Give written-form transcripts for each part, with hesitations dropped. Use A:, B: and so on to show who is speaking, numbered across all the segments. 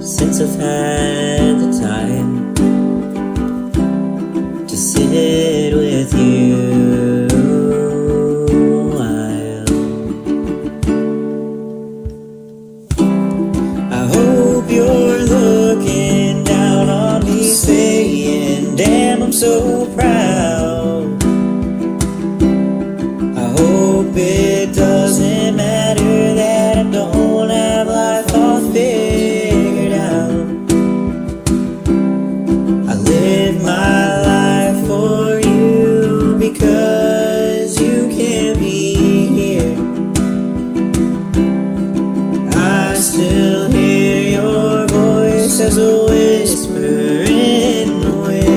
A: since I've had the time to sit with you a while. I hope you're looking down on me saying, damn, I'm so proud. I hope it doesn't matter that I don't have life all figured out. I live my life for you because you can't be here. I still hear your voice as a whisper in the wind.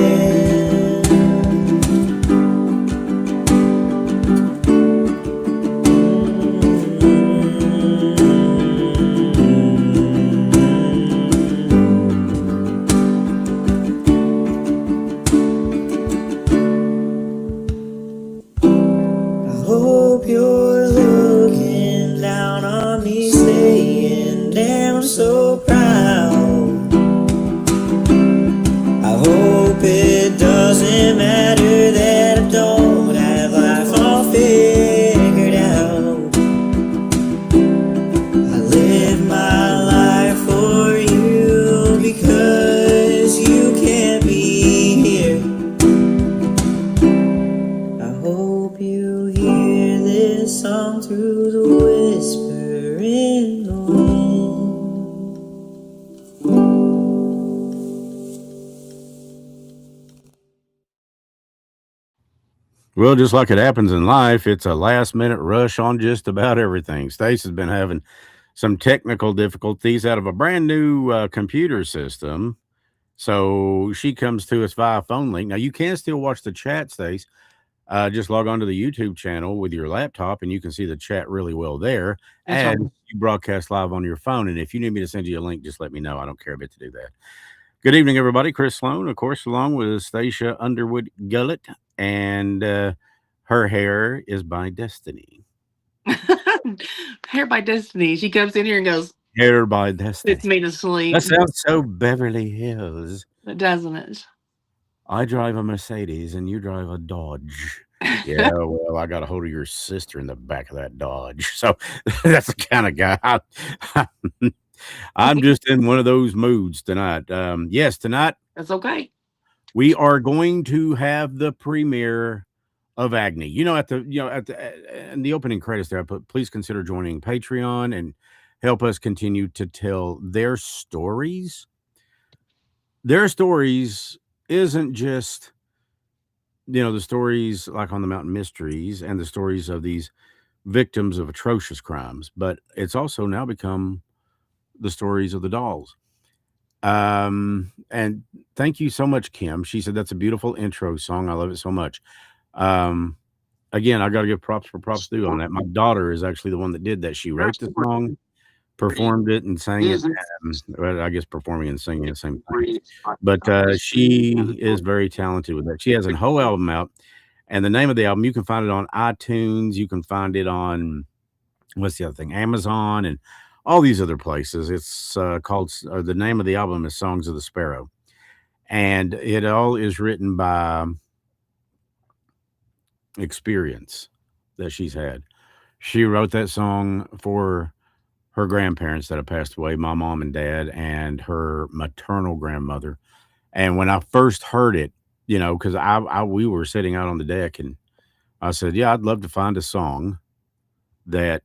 A: I hope you're looking down on me saying, damn, I'm so proud. I hope it doesn't matter that I don't have life all figured out. I live my life for you because you can't be here. I hope you hear this song through the whisper in the wind.
B: Well, just like it happens in life, it's a last minute rush on just about everything. Stace has been having some technical difficulties out of a brand new computer system. So she comes to us via phone link. Now, you can still watch the chat, Stace. Just log on to the YouTube channel with your laptop and you can see the chat really well there.
C: That's right.
B: And you broadcast live on your phone. And if you need me to send you a link, just let me know. I don't care a bit to do that. Good evening, everybody. Chris Slone, of course, along with Stacia Underwood Gullet. And her hair is by Destiny.
C: Hair by Destiny. She comes in here and goes,
B: Hair by Destiny.
C: puts me to sleep.
B: That sounds so Beverly Hills.
C: Doesn't it?
B: I drive a Mercedes and you drive a Dodge. Yeah, well, I got a hold of your sister in the back of that Dodge. So that's the kind of guy. I'm just in one of those moods tonight. Yes, tonight
C: That's okay.
B: we are going to have the premiere of Agni. At the opening credits there, I put, please consider joining Patreon and help us continue to tell their stories. Their stories isn't just the stories like on the Mountain Mysteries and the stories of these victims of atrocious crimes, but it's also now become the stories of the dolls. And thank you so much, Kim. She said that's a beautiful intro song. I love it so much. Again, I got to give props for props due on that. My daughter is actually the one that did that. She wrote the song, performed it, and sang it. Well, I guess performing and singing the same thing. But she is very talented with that. She has a whole album out, and the name of the album, you can find it on iTunes. You can find it on, what's the other thing, Amazon, and all these other places. It's called, or the name of the album is Songs of the Sparrow. And it all is written by experience that she's had. She wrote that song for her grandparents that have passed away, my mom and dad, and her maternal grandmother. And when I first heard it, because we were sitting out on the deck, and I said, yeah, I'd love to find a song that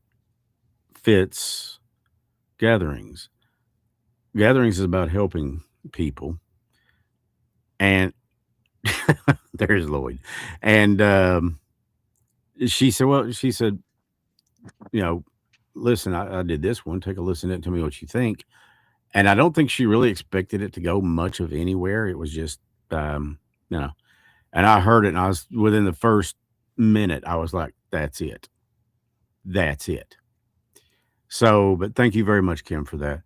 B: fits gatherings. Gatherings is about helping people. And there's Lloyd. And she said, listen, I did this one. Take a listen to it. Tell me what you think. And I don't think she really expected it to go much of anywhere. It was just, and I heard it, and I was within the first minute, I was like, that's it. That's it. So, but thank you very much, Kim, for that.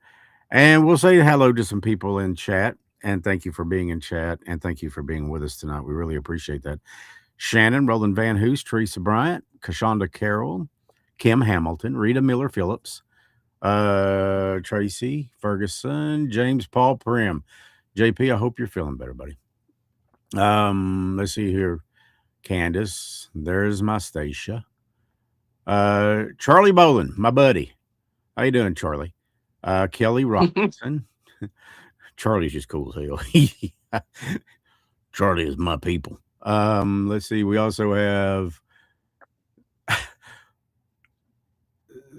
B: And we'll say hello to some people in chat. And thank you for being in chat. And thank you for being with us tonight. We really appreciate that. Shannon, Roland Van Hoos, Teresa Bryant, Kashonda Carroll, Kim Hamilton, Rita Miller Phillips, Tracy Ferguson, James Paul Prim. JP, I hope you're feeling better, buddy. Let's see here. Candace, there's my Stacia. Charlie Bolin, my buddy. How you doing, Charlie? Kelly Robinson. Charlie's just cool as hell. Charlie is my people. Let's see. We also have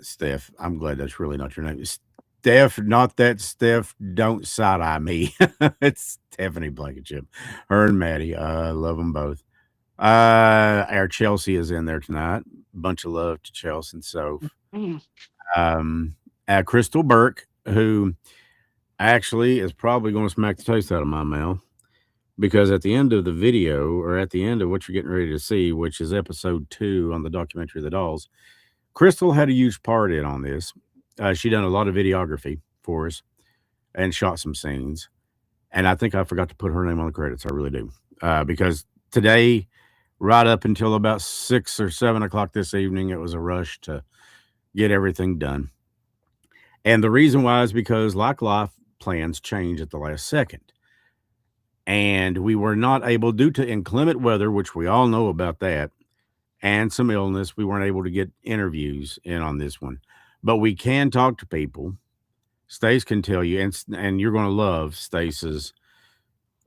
B: Steph. I'm glad that's really not your name. Steph, not that Steph. Don't side eye me. It's Stephanie Blankenship. Her and Maddie. Love them both. Our Chelsea is in there tonight. Bunch of love to Chelsea and Soph. Crystal Burke, who actually is probably going to smack the taste out of my mouth, because at the end of the video, or at the end of what you're getting ready to see, which is episode 2 on the documentary of the dolls, Crystal had a huge part in on this. She done a lot of videography for us and shot some scenes. And I think I forgot to put her name on the credits. I really do. Because today, right up until about 6 or 7 o'clock this evening, it was a rush to get everything done. And the reason why is because, like life, plans change at the last second. And we were not able, due to inclement weather, which we all know about that, and some illness, we weren't able to get interviews in on this one. But we can talk to people. Stace can tell you, and you're going to love Stace's.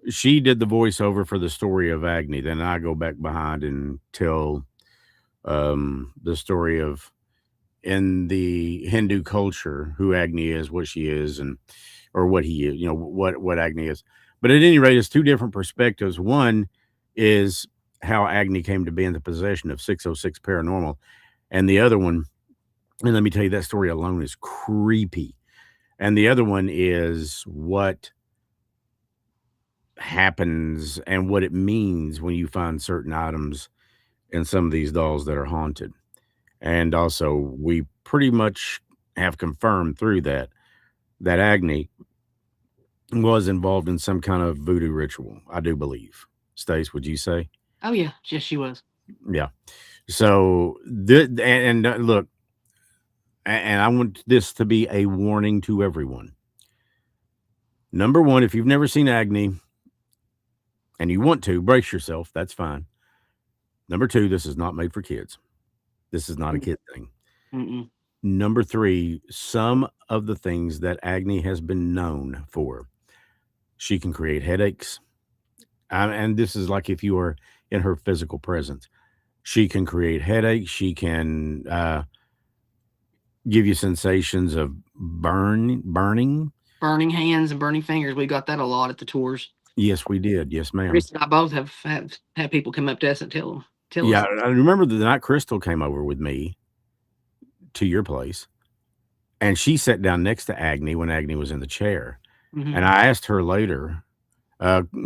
B: She did the voiceover for the story of Agni. Then I go back behind and tell the story of, in the Hindu culture, who Agni is, what she is, and or what he is, what Agni is. But at any rate, it's two different perspectives. One is how Agni came to be in the possession of 606 Paranormal, and the other one, and let me tell you, that story alone is creepy. And the other one is what happens and what it means when you find certain items in some of these dolls that are haunted. And also, we pretty much have confirmed through that Agni was involved in some kind of voodoo ritual, I do believe. Stace, would you say?
C: Oh yeah, yes, she was.
B: Yeah. So, look, and I want this to be a warning to everyone. Number one, if you've never seen Agni and you want to, brace yourself. That's fine. Number two, this is not made for kids. This is not a kid thing.
C: Mm-mm.
B: Number three, some of the things that Agni has been known for. She can create headaches. And this is like if you are in her physical presence. She can create headaches. She can give you sensations of burning.
C: Burning hands and burning fingers. We got that a lot at the tours.
B: Yes, we did. Yes, ma'am.
C: Chris and I both have had people come up to us and tell
B: Yeah,
C: us.
B: I remember the night Crystal came over with me to your place, and she sat down next to Agni when Agni was in the chair.
C: Mhm.
B: And I asked her later,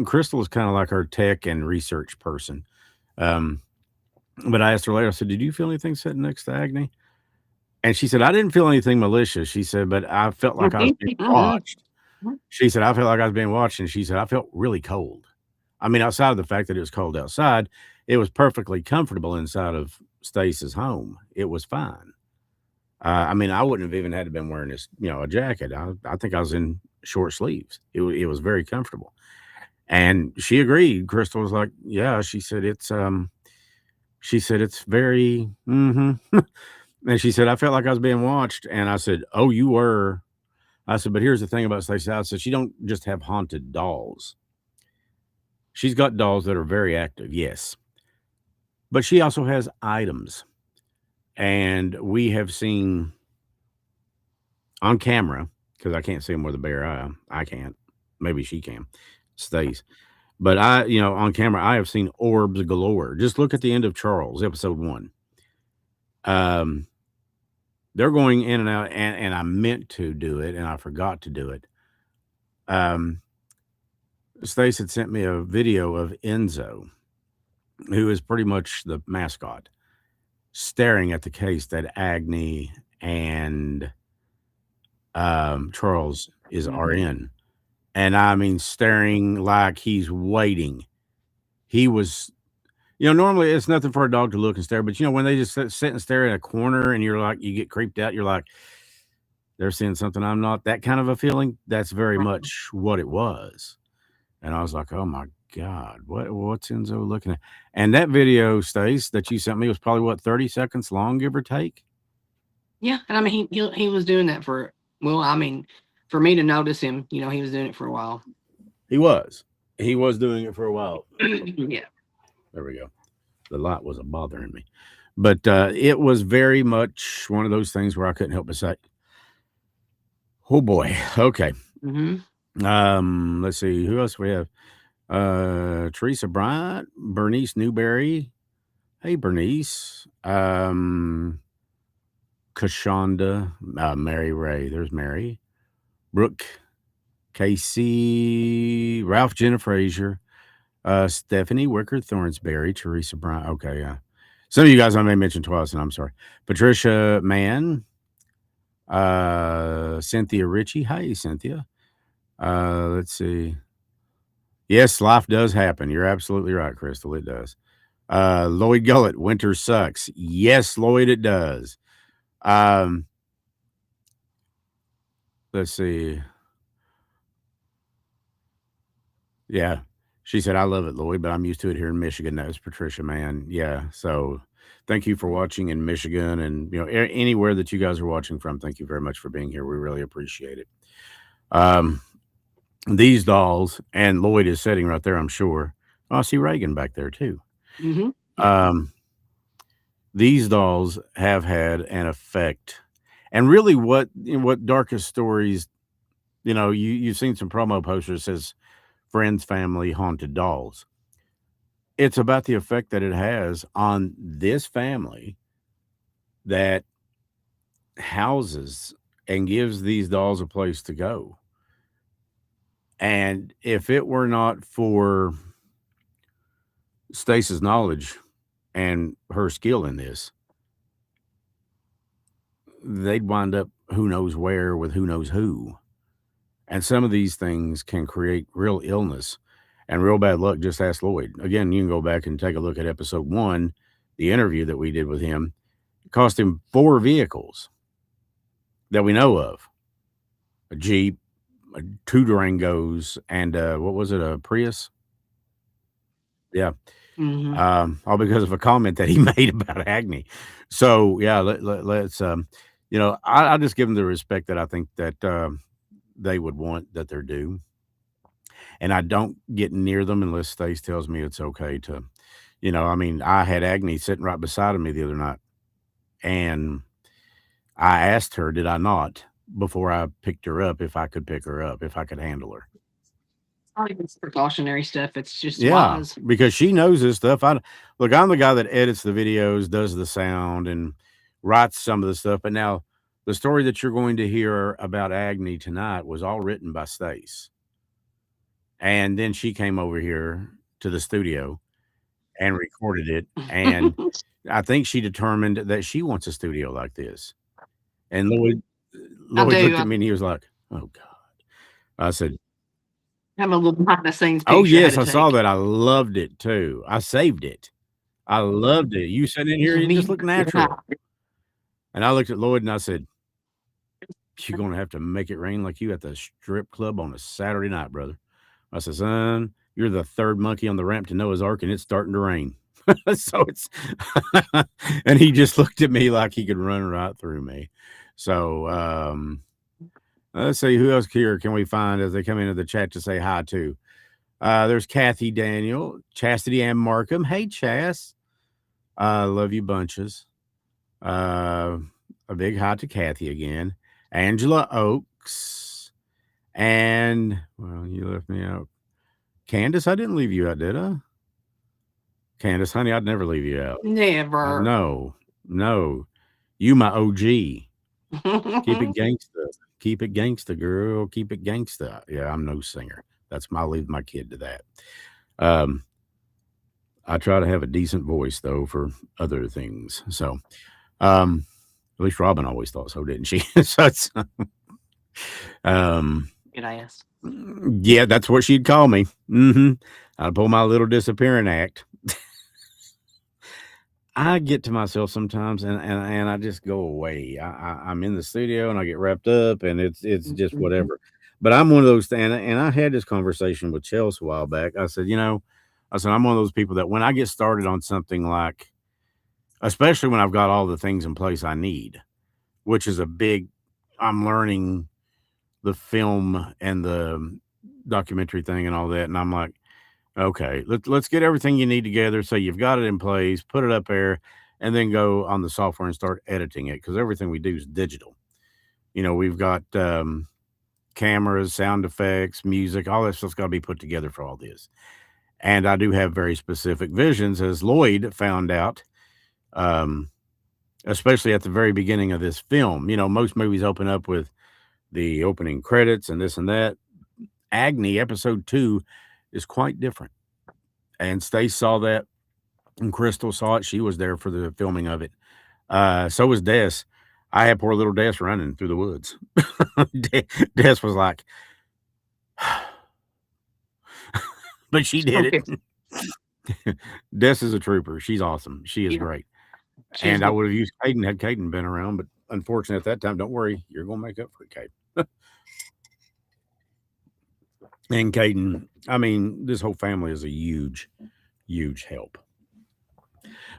B: Crystal is kind of like our tech and research person. But I asked her later, I said, did you feel anything sitting next to Agni? And she said, I didn't feel anything malicious. She said, but I felt like I was being watched. She said, I felt like I was being watched. And she said, I felt really cold. I mean, outside of the fact that it was cold outside, it was perfectly comfortable inside of Stace's home. It was fine. I mean, I wouldn't have even had to been wearing this, a jacket. I think I was in short sleeves. It was very comfortable. And she agreed. Crystal was like, yeah, she said, it's very, And she said, I felt like I was being watched. And I said, oh, you were. I said, but here's the thing about Stacia. I said, she don't just have haunted dolls. She's got dolls that are very active, yes. But she also has items. And we have seen on camera, because I can't see them with a bare eye. I can't. Maybe she can. Stace. But on camera, I have seen orbs galore. Just look at the end of Charles, episode 1. They're going in and out, and I meant to do it, and I forgot to do it. Stace had sent me a video of Enzo, who is pretty much the mascot, staring at the case that Agni and Charles are in. And I mean, staring like he's waiting. He was, normally it's nothing for a dog to look and stare, but when they just sit and stare in a corner and you're like, you get creeped out, you're like, they're seeing something I'm not, that kind of a feeling. That's very much what it was. And I was like, oh my God, what's Enzo looking at? And that video, Stace, that you sent me was probably what, 30 seconds long, give or take?
C: Yeah, and I mean he was doing that for, well, I mean, for me to notice him, he was doing it for a while.
B: He was. He was doing it for a while.
C: Yeah.
B: There we go. The light wasn't bothering me. But it was very much one of those things where I couldn't help but say, oh boy. Okay. Let's see. Who else we have? Teresa Bryant, Bernice Newberry. Hey, Bernice. Kashonda, Mary Ray. There's Mary. Brooke, Casey, Ralph Jenna Frazier, Stephanie Wicker Thornsberry, Teresa Bryant. Okay, yeah. Some of you guys I may mention twice, and I'm sorry. Patricia Mann, Cynthia Ritchie. Hey, Cynthia. Let's see. Yes, life does happen. You're absolutely right, Crystal. It does. Lloyd Gullett, winter sucks. Yes, Lloyd, it does. Let's see. Yeah. She said, I love it, Lloyd, but I'm used to it here in Michigan. That was Patricia, man. Yeah. So thank you for watching in Michigan and, anywhere that you guys are watching from. Thank you very much for being here. We really appreciate it. These dolls, and Lloyd is sitting right there, I'm sure. Oh, I see Reagan back there too. These dolls have had an effect. And really what Darkest Stories, you've seen some promo posters that says friends, family, haunted dolls. It's about the effect that it has on this family that houses and gives these dolls a place to go. And if it were not for Stace's knowledge and her skill in this, they'd wind up who knows where with who knows who. And some of these things can create real illness and real bad luck. Just ask Lloyd. Again, you can go back and take a look at episode 1, the interview that we did with him. It cost him 4 vehicles that we know of. A Jeep, 2 Durangos, and what was it, a Prius? Yeah. All because of a comment that he made about Agni. So, yeah, let's, I just give them the respect that I think that they would want, that they're due. And I don't get near them unless Stace tells me it's okay to, I had Agni sitting right beside of me the other night. And I asked her, did I not, before I picked her up, if I could pick her up, if I could handle her.
C: Not even precautionary stuff. It's just
B: wise. Because she knows this stuff. I'm the guy that edits the videos, does the sound, and writes some of the stuff. But now the story that you're going to hear about Agni tonight was all written by Stace. And then she came over here to the studio and recorded it. And I think she determined that she wants a studio like this. And Lloyd looked at me and he was like, oh, God. I said,
C: have a little behind the scenes picture.
B: Oh, yes, I saw that. I loved it too. I saved it. I loved it. You sat in here, you just looked natural. And I looked at Lloyd and I said, you're going to have to make it rain like you at the strip club on a Saturday night, brother. I said, son, you're the third monkey on the ramp to Noah's Ark and it's starting to rain. So it's, and he just looked at me like he could run right through me. So, let's see who else here can we find as they come into the chat to say hi to. There's Kathy Daniel, Chastity Ann Markham. Hey, Chas. Love you bunches. A big hi to Kathy again. Angela Oakes. And, well, you left me out. Candace, I didn't leave you out, did I? Candace, honey, I'd never leave you out.
C: Never.
B: No. You my OG. Keep it gangsta. Keep it gangsta, girl. Keep it gangsta. Yeah, I'm no singer. I'll leave my kid to that. I try to have a decent voice though for other things. So, at least Robin always thought so, didn't she? So it's,
C: Good ass.
B: Yeah, that's what she'd call me. I'd pull my little disappearing act. I get to myself sometimes, and I just go away. I'm in the studio and I get wrapped up, and it's just
C: Mhm.
B: whatever. But I'm one of those, and I had this conversation with Chelsea a while back. I said, I said I'm one of those people that when I get started on something like, especially when I've got all the things in place I need, which is a big. I'm learning the film and the documentary thing and all that, and I'm like, okay, let's get everything you need together. So you've got it in place, put it up there, and then go on the software and start editing it because everything we do is digital. We've got cameras, sound effects, music, all that stuff's got to be put together for all this. And I do have very specific visions, as Lloyd found out, um, especially at the very beginning of this film. Most movies open up with the opening credits and this and that. Agni, episode 2, is quite different. And Stace saw that, and Crystal saw it. She was there for the filming of it. So was Des. I had poor little Des running through the woods. Des was like, but she did
C: Okay.
B: it. Des is a trooper. She's awesome. She is
C: Yeah,
B: great.
C: she's
B: And I
C: good.
B: would have used Caden had Caden been around, but unfortunately at that time, don't worry, you're going to make up for it, Caden. And Caden, I mean, this whole family is a huge, huge help.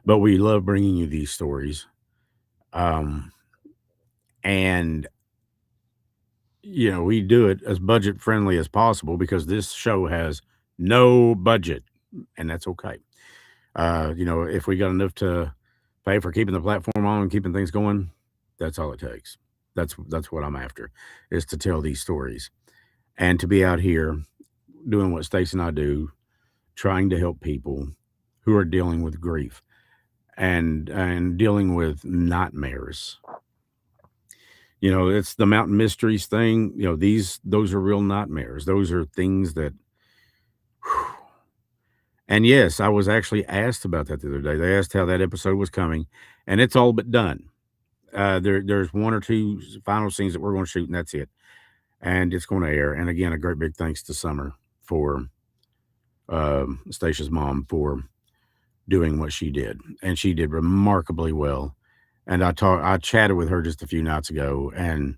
B: But we love bringing you these stories. Um, and we do it as budget friendly as possible because this show has no budget, and that's okay. If we got enough to pay for keeping the platform on and keeping things going, that's all it takes. That's what I'm after, is to tell these stories and to be out here doing what Stacy and I do, trying to help people who are dealing with grief and dealing with nightmares. It's the mountain mysteries thing. Those are real nightmares. Those are things that, whew. And yes, I was actually asked about that the other day. They asked how that episode was coming, and it's all but done. There's one or two final scenes that we're going to shoot, and that's it. And it's going to air. And again, a great big thanks to Summer for Stacia's mom for doing what she did, and she did remarkably well. And I chatted with her just a few nights ago, and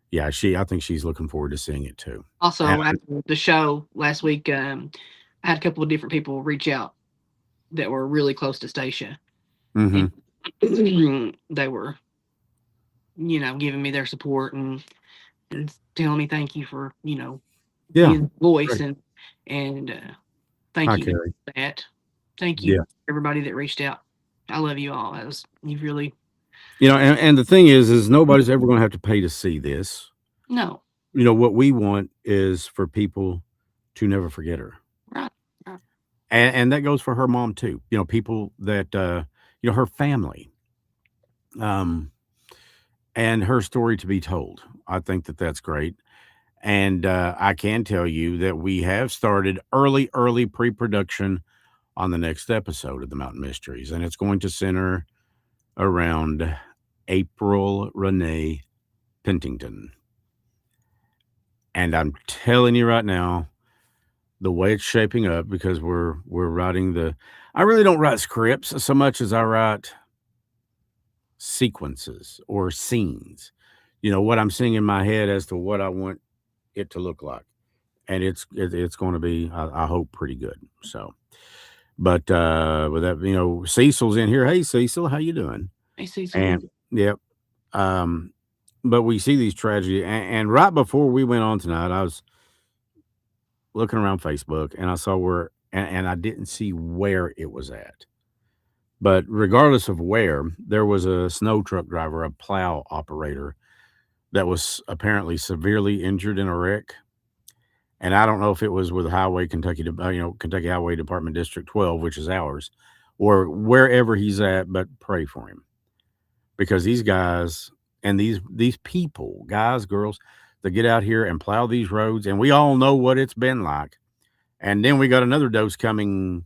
B: yeah, I think she's looking forward to seeing it too. And
C: Also, after the show last week, I had a couple of different people reach out that were really close to Stacia,
B: hmm
C: and they were, giving me their support and telling me thank you for,
B: yeah,
C: being the voice
B: great.
C: and thank
B: Hi,
C: you
B: Carrie.
C: for that. Thank you
B: Yeah,
C: everybody that reached out. I love you all. You've really
B: and the thing is nobody's ever going to have to pay to see this.
C: no
B: What we want is for people to never forget her,
C: right, right.
B: and that goes for her mom too. People that her family, um, and her story to be told. I think that that's great. And I can tell you that we have started early pre-production on the next episode of the Mountain Mysteries, and it's going to center around April Renee Pentington. And I'm telling you right now, the way it's shaping up, because we're writing I really don't write scripts so much as I write sequences or scenes. What I'm seeing in my head as to what I want it to look like. And it's going to be, I hope, pretty good. So, but with that, Cecil's in here. Hey, Cecil, how you doing?
C: Hey, Cecil.
B: And yep. Um, but we see these tragedy, and right before we went on tonight, I was looking around Facebook, and I saw and I didn't see where it was at. But regardless of where, there was a snow truck driver, a plow operator, that was apparently severely injured in a wreck. And I don't know if it was with Highway Kentucky, Kentucky Highway Department District 12, which is ours, or wherever he's at. But pray for him, because these guys and these people, guys, girls, that get out here and plow these roads, and we all know what it's been like. And then we got another dose coming.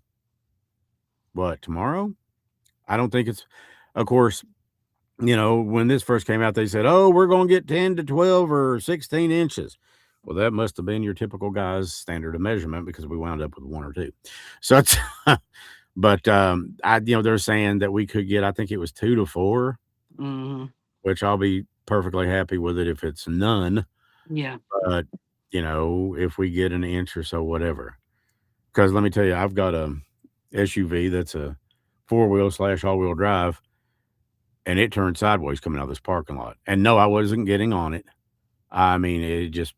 B: What, tomorrow? I don't think it's. Of course, when this first came out, they said, "Oh, we're going to get 10 to 12 or 16 inches." Well, that must have been your typical guy's standard of measurement, because we wound up with 1 or 2. So it's, But they're saying that we could get, I think it was 2 to 4,
C: Mhm.
B: which I'll be perfectly happy with it if it's none.
C: Yeah.
B: But, if we get an inch or so, whatever. Because let me tell you, I've got a SUV that's a 4-wheel / all-wheel drive, and it turned sideways coming out of this parking lot. And no, I wasn't getting on it. I mean, it just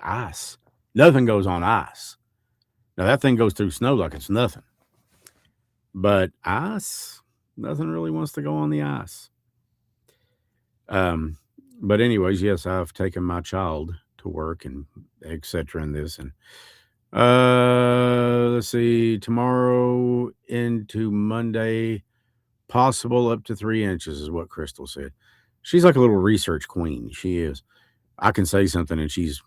B: ice. Nothing goes on ice. Now that thing goes through snow like it's nothing. But ice, nothing really wants to go on the ice. But anyways, yes, I've taken my child to work and etc. in this. And let's see, tomorrow into Monday, possible up to 3 inches is what Crystal said. She's like a little research queen. She is. I can say something and she's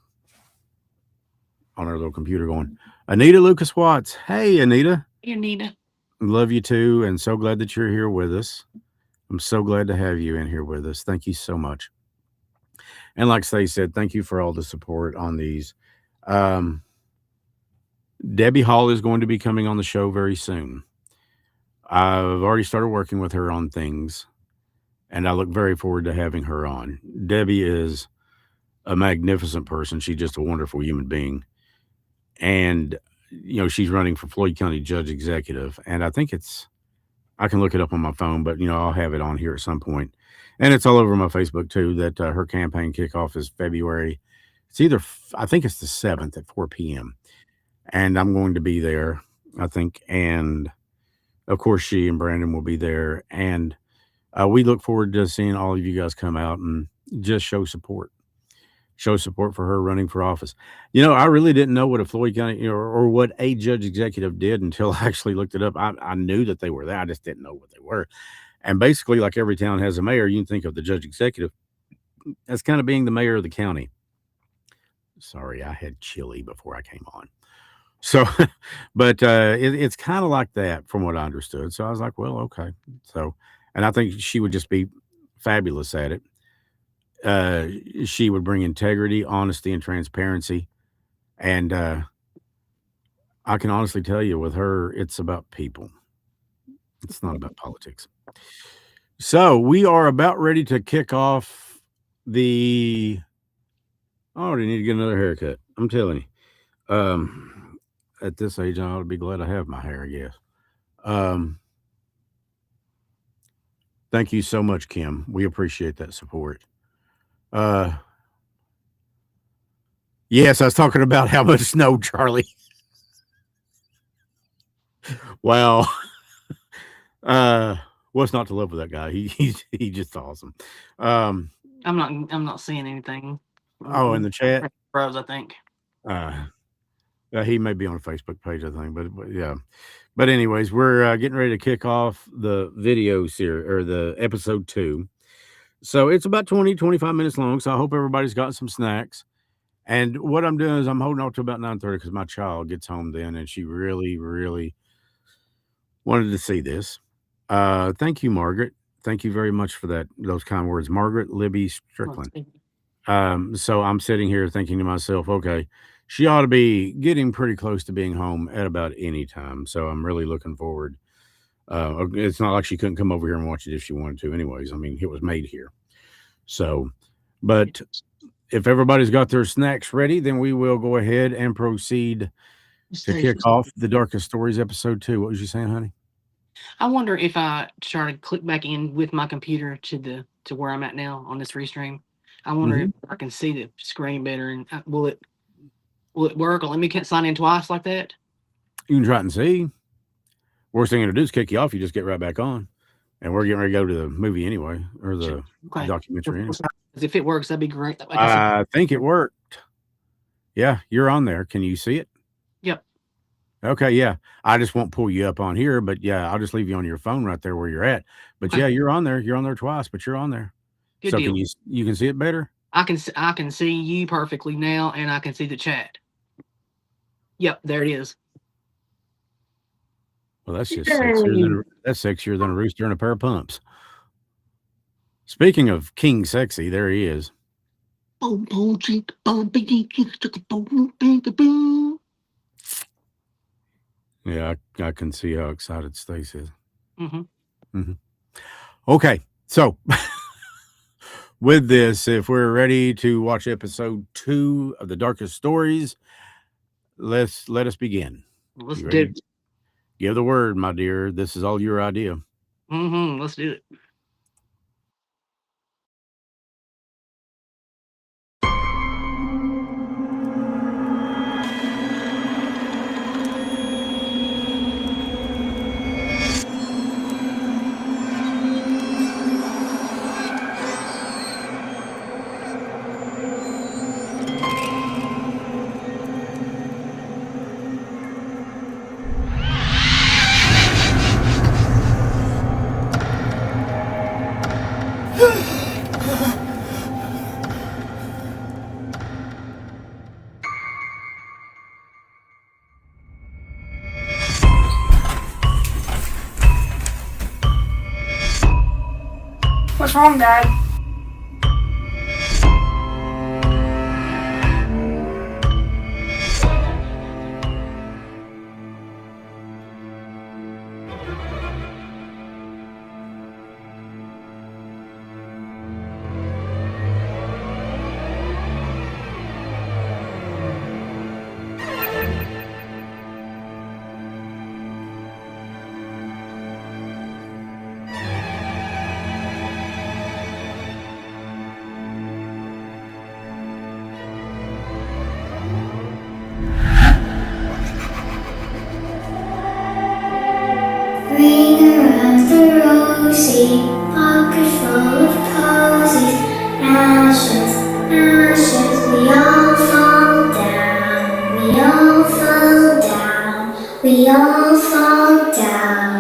B: on her little computer going, Anita Lucas Watts. Hey, Anita.
C: Hey, Anita.
B: Love you too. And so glad that you're here with us. I'm so glad to have you in here with us. Thank you so much. And like Stacia said, thank you for all the support on these. Debbie Hall is going to be coming on the show very soon. I've already started working with her on things, and I look very forward to having her on. Debbie is a magnificent person. She's just a wonderful human being. And, she's running for Floyd County Judge Executive. And I think I can look it up on my phone, but, I'll have it on here at some point. And it's all over my Facebook too, that her campaign kickoff is February. I think it's the 7th at 4 p.m. And I'm going to be there, I think. And of course, she and Brandon will be there. And we look forward to seeing all of you guys come out and just show support for her running for office. I really didn't know what a Floyd County or what a judge executive did until I actually looked it up. I knew that they were there. I just didn't know what they were. And basically, like every town has a mayor, you can think of the judge executive as kind of being the mayor of the county. Sorry, I had chili before I came on. So, but it's kind of like that from what I understood. So I was like, well, okay. So, and I think she would just be fabulous at it. She would bring integrity, honesty, and transparency. And I can honestly tell you with her, it's about people. It's not about politics. So we are about ready to kick off I already need to get another haircut. I'm telling you. At this age, I ought to be glad I have my hair, I guess. Thank you so much, Kim. We appreciate that support. Yes, I was talking about how much snow, Charlie. Wow. What's not to love with that guy? He's just awesome.
C: I'm not seeing anything.
B: Oh, in the chat,
C: bros, I think.
B: He may be on a Facebook page, I think, but yeah. But anyways, we're getting ready to kick off the video series or the episode 2. So it's about 20-25 minutes long. So I hope everybody's got some snacks. And what I'm doing is I'm holding off to about 9:30 because my child gets home then, and she really, really wanted to see this. Thank you, Margaret. Thank you very much for those kind words, Margaret Libby Strickland. So I'm sitting here thinking to myself, okay, she ought to be getting pretty close to being home at about any time. So I'm really looking forward. It's not like she couldn't come over here and watch it if she wanted to anyways. I mean, it was made here. So, but if everybody's got their snacks ready, then we will go ahead and proceed to kick off the Darkest Stories episode 2. What was you saying, honey?
C: I wonder if I try to click back in with my computer to where I'm at now on this restream. I wonder if I can see the screen better, and will it work? Or let me sign in twice like that.
B: You can try it and see. Worst thing to do is kick you off. You just get right back on, and we're getting ready to go to the movie anyway, or the documentary. Anyway.
C: If it works, that'd be great.
B: I think it worked. Yeah, you're on there. Can you see it?
C: Yep.
B: Okay, yeah. I just won't pull you up on here, but yeah, I'll just leave you on your phone right there where you're at. But yeah, you're on there. You're on there twice, but you're on there.
C: Good
B: so
C: deal.
B: You can see it better?
C: I can see you perfectly now, and I can see the chat. Yep, there it is.
B: Well, that's just sexier than a rooster and a pair of pumps. Speaking of King Sexy, there he is. Yeah, I can see how excited Stace is.
C: Mm-hmm.
B: Okay, so with this, if we're ready to watch episode 2 of the Darkest Stories, let us begin.
C: Let's
B: You
C: do
B: ready?
C: it.
B: Give the word, my dear. This is all your idea.
C: Mm-hmm. Let's do it.
D: What's wrong, Dad?
E: Ring around the rosy, pocket full of posies. Ashes, ashes, we all fall down. We all fall down. We all fall down.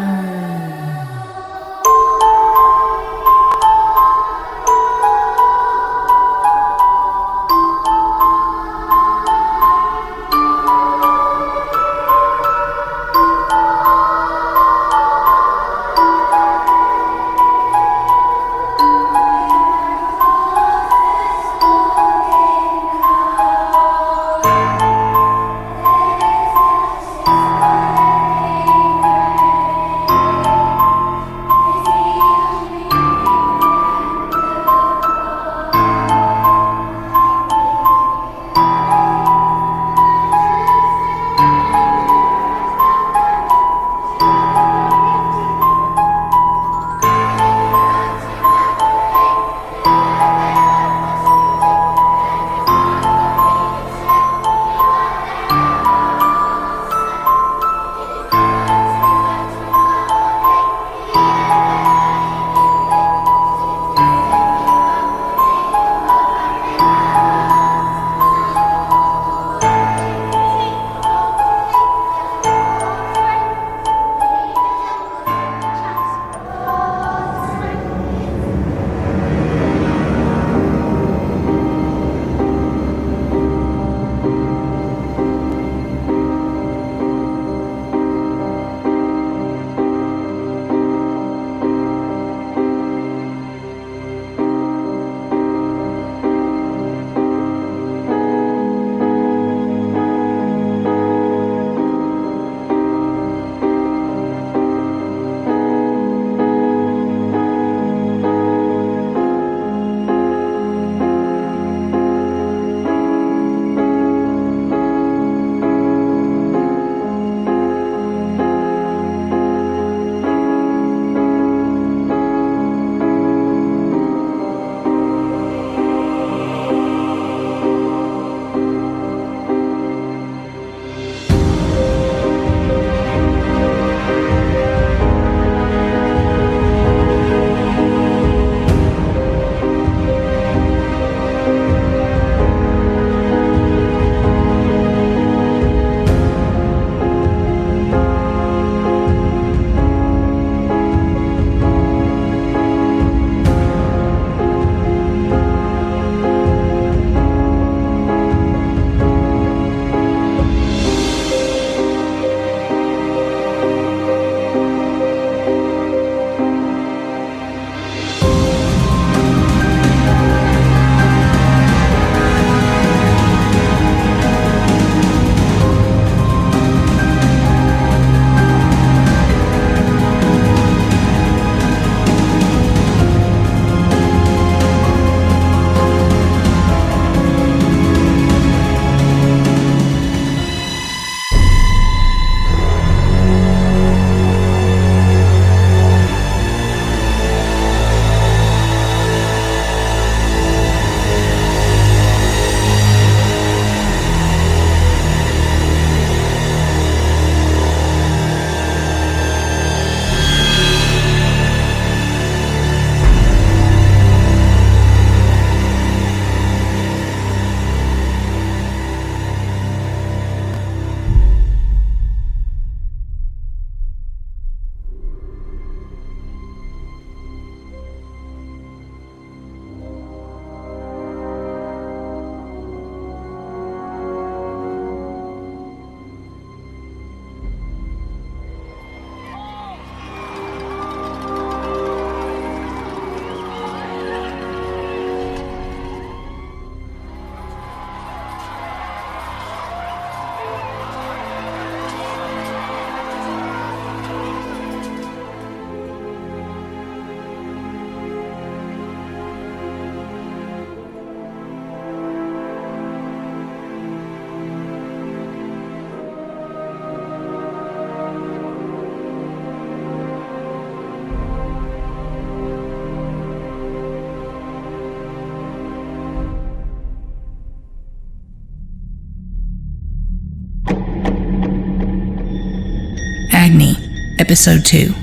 D: Agni, Episode 2.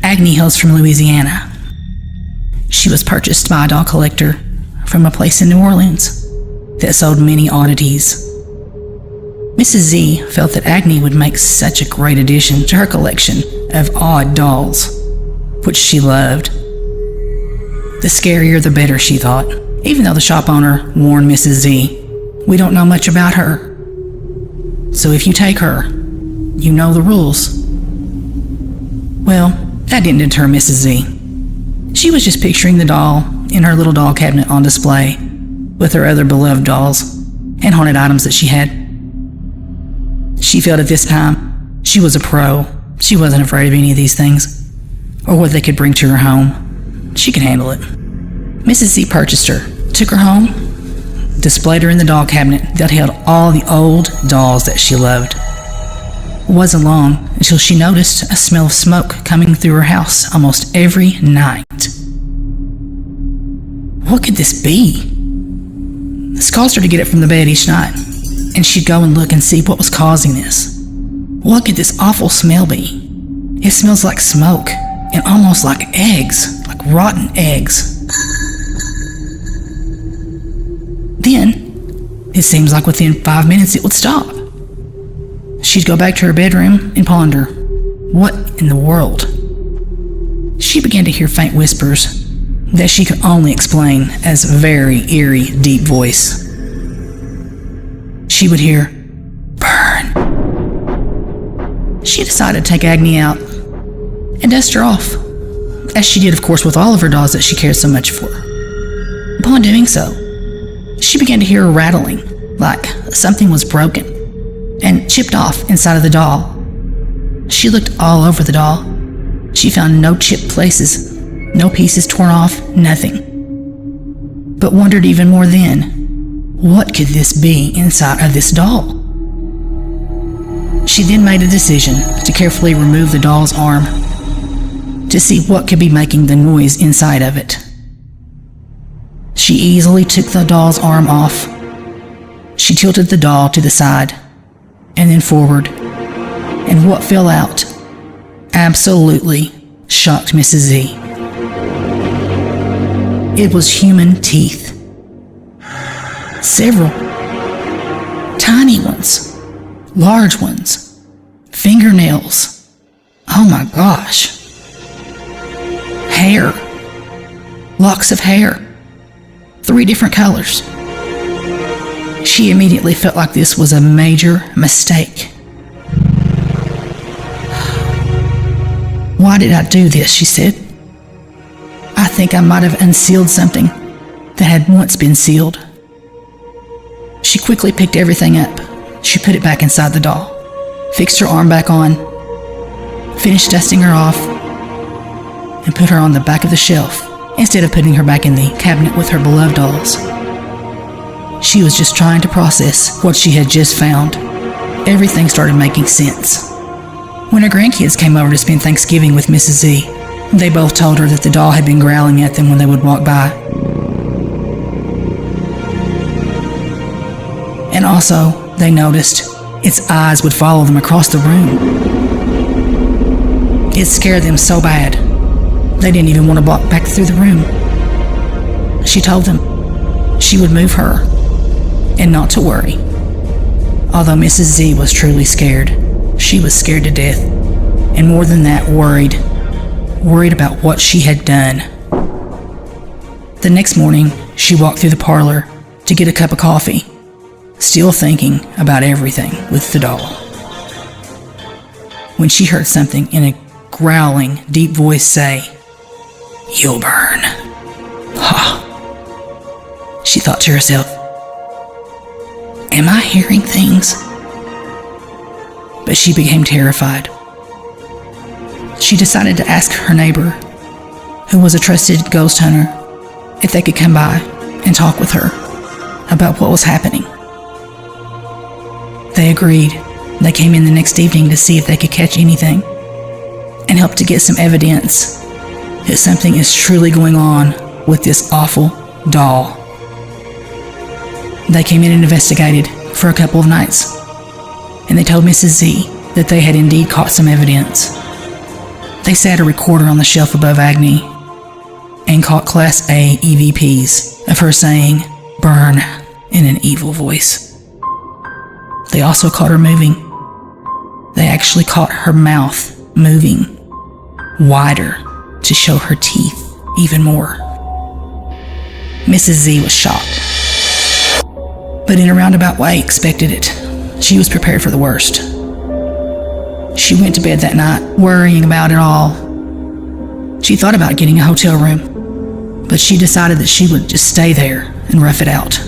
D: Agni hails from Louisiana. She was purchased by a doll collector from a place in New Orleans that sold many oddities. Mrs. Z felt that Agni would make such a great addition to her collection of odd dolls, which she loved. The scarier the better, she thought, even though the shop owner warned Mrs. Z, "We don't know much about her. So if you take her, you know the rules." Well, that didn't deter Mrs. Z. She was just picturing the doll in her little doll cabinet on display with her other beloved dolls and haunted items that she had. She felt at this time she was a pro. She wasn't afraid of any of these things or what they could bring to her home. She could handle it. Mrs. Z purchased her, took her home, displayed her in the doll cabinet that held all the old dolls that she loved. It wasn't long until she noticed a smell of smoke coming through her house almost every night. What could this be? This caused her to get up from the bed each night, and she'd go and look and see what was causing this. What could this awful smell be? It smells like smoke and almost like eggs, like rotten eggs. Then, it seems like within 5 minutes it would stop. She'd go back to her bedroom and ponder, what in the world? She began to hear faint whispers that she could only explain as a very eerie, deep voice. She would hear, "Burn." She decided to take Agni out and dust her off, as she did, of course, with all of her dolls that she cared so much for. Upon doing so, she began to hear a rattling, like something was broken and chipped off inside of the doll. She looked all over the doll. She found no chipped places, no pieces torn off, nothing. But wondered even more then, what could this be inside of this doll? She then made a decision to carefully remove the doll's arm to see what could be making the noise inside of it. She easily took the doll's arm off. She tilted the doll to the side and then forward, and what fell out absolutely shocked Mrs. Z. It was human teeth. Several. Tiny ones. Large ones. Fingernails. Oh my gosh. Hair. Locks of hair. 3 different colors. She immediately felt like this was a major mistake. "Why did I do this?" she said. "I think I might have unsealed something that had once been sealed." She quickly picked everything up. She put it back inside the doll, fixed her arm back on, finished dusting her off, and put her on the back of the shelf instead of putting her back in the cabinet with her beloved dolls. She was just trying to process what she had just found. Everything started making sense. When her grandkids came over to spend Thanksgiving with Mrs. Z, they both told her that the doll had been growling at them when they would walk by. And also, they noticed its eyes would follow them across the room. It scared them so bad, they didn't even want to walk back through the room. She told them she would move her and not to worry. Although Mrs. Z was truly scared, she was scared to death, and more than that, worried about what she had done. The next morning, she walked through the parlor to get a cup of coffee, still thinking about everything with the doll, when she heard something in a growling, deep voice say, "You'll burn." Ha! She thought to herself, "Am I hearing things?" But she became terrified. She decided to ask her neighbor, who was a trusted ghost hunter, if they could come by and talk with her about what was happening. They agreed. They came in the next evening to see if they could catch anything and help to get some evidence that something is truly going on with this awful doll. They came in and investigated for a couple of nights, and they told Mrs. Z that they had indeed caught some evidence. They sat a recorder on the shelf above Agni and caught Class A EVPs of her saying, "Burn," in an evil voice. They also caught her moving. They actually caught her mouth moving wider to show her teeth even more. Mrs. Z was shocked, but in a roundabout way expected it. She was prepared for the worst. She went to bed that night, worrying about it all. She thought about getting a hotel room, but she decided that she would just stay there and rough it out.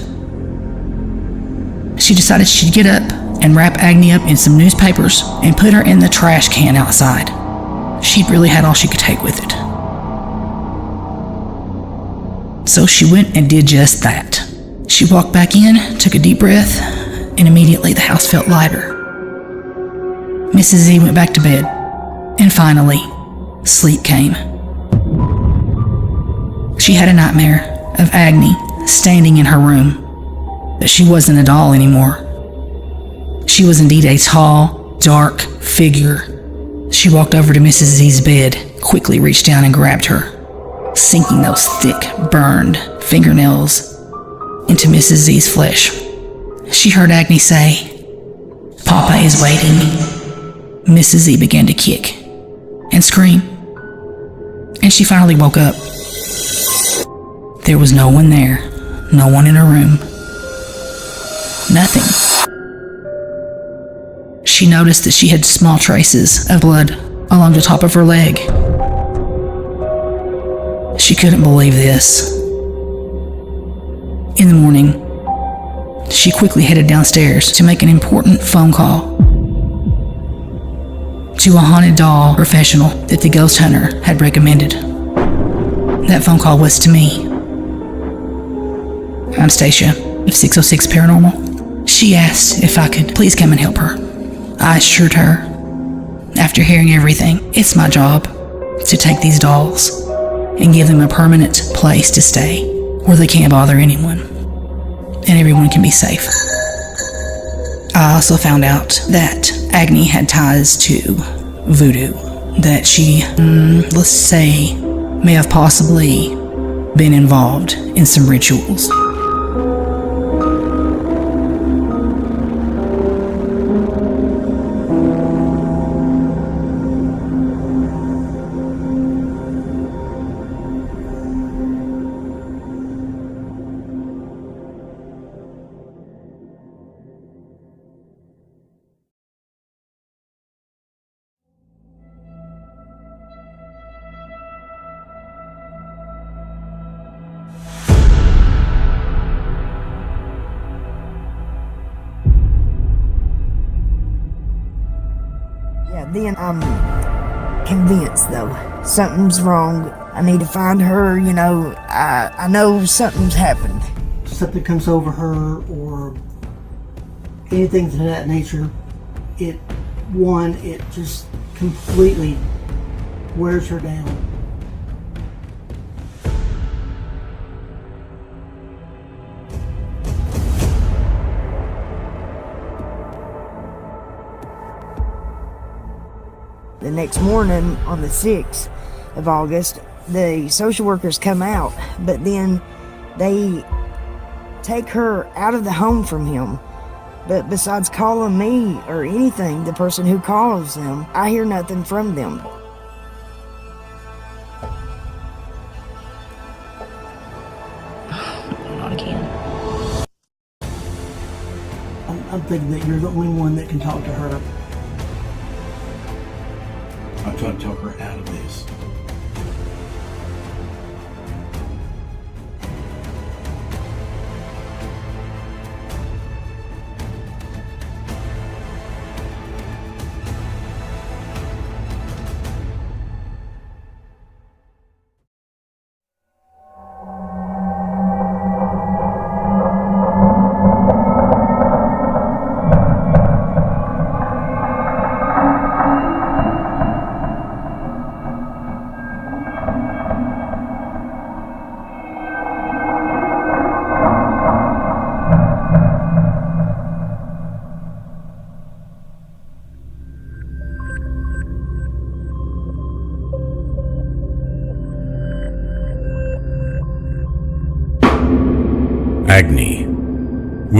D: She decided she'd get up and wrap Agni up in some newspapers and put her in the trash can outside. She'd really had all she could take with it. So she went and did just that. She walked back in, took a deep breath, and immediately the house felt lighter. Mrs. Z went back to bed, and finally, sleep came. She had a nightmare of Agni standing in her room, but she wasn't a doll anymore. She was indeed a tall, dark figure. She walked over to Mrs. Z's bed, quickly reached down and grabbed her, sinking those thick, burned fingernails into Mrs. Z's flesh. She heard Agni say, "Papa is waiting." Mrs. Z began to kick and scream, and she finally woke up. There was no one there, no one in her room. Nothing. She noticed that she had small traces of blood along the top of her leg. She couldn't believe this. In the morning, she quickly headed downstairs to make an important phone call to a haunted doll professional that the ghost hunter had recommended. That phone call was to me. I'm Stacia of 606 Paranormal. She asked if I could please come and help her. I assured her, after hearing everything, it's my job to take these dolls and give them a permanent place to stay where they can't bother anyone and everyone can be safe. I also found out that Agni had ties to voodoo, that she, let's say, may have possibly been involved in some rituals.
F: Then I'm convinced, though, something's wrong. I need to find her, I know something's happened.
G: Something comes over her or anything to that nature, it just completely wears her down.
F: The next morning, on the 6th of August, the social workers come out, but then they take her out of the home from him. But besides calling me or anything, the person who calls them, I hear nothing from them.
D: Not again.
G: I'm thinking that you're the only one that can talk to her.
B: I'm trying to talk her out of this.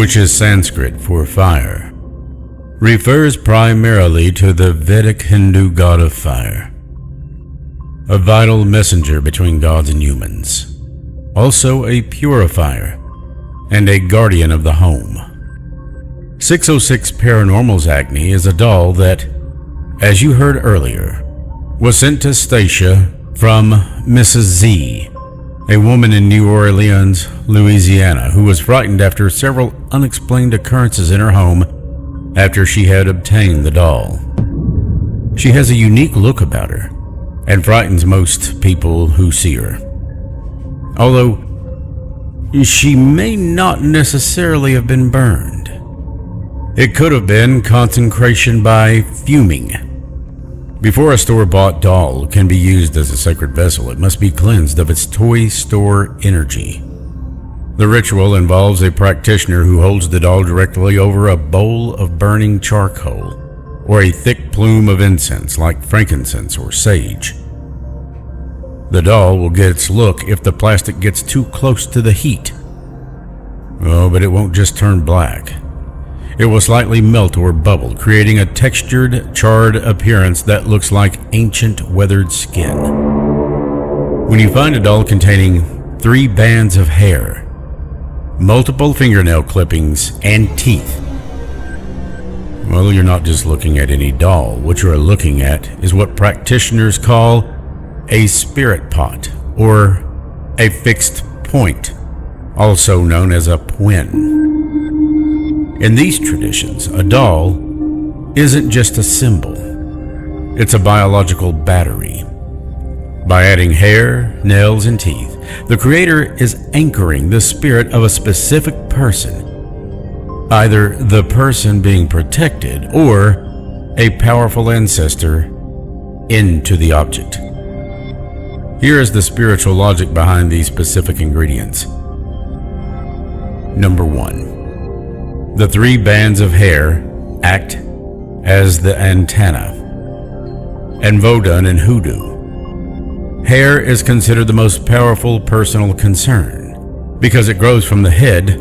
B: which is Sanskrit for fire, refers primarily to the Vedic Hindu god of fire, a vital messenger between gods and humans, also a purifier and a guardian of the home. 606 Paranormal's Acne is a doll that, as you heard earlier, was sent to Stacia from Mrs. Z, a woman in New Orleans, Louisiana, who was frightened after several unexplained occurrences in her home after she had obtained the doll. She has a unique look about her and frightens most people who see her. Although she may not necessarily have been burned. It could have been consecration by fuming. Before a store-bought doll can be used as a sacred vessel, it must be cleansed of its toy store energy. The ritual involves a practitioner who holds the doll directly over a bowl of burning charcoal or a thick plume of incense like frankincense or sage. The doll will get its look if the plastic gets too close to the heat. Oh, but it won't just turn black. It will slightly melt or bubble, creating a textured, charred appearance that looks like ancient, weathered skin. When you find a doll containing 3 bands of hair, multiple fingernail clippings, and teeth, well, you're not just looking at any doll. What you're looking at is what practitioners call a spirit pot, or a fixed point, also known as a pwin. In these traditions, a doll isn't just a symbol. It's a biological battery. By adding hair, nails, and teeth, the creator is anchoring the spirit of a specific person, either the person being protected or a powerful ancestor, into the object. Here is the spiritual logic behind these specific ingredients. Number 1. The 3 bands of hair act as the antenna. And Vodun and Hoodoo. Hair is considered the most powerful personal concern because it grows from the head,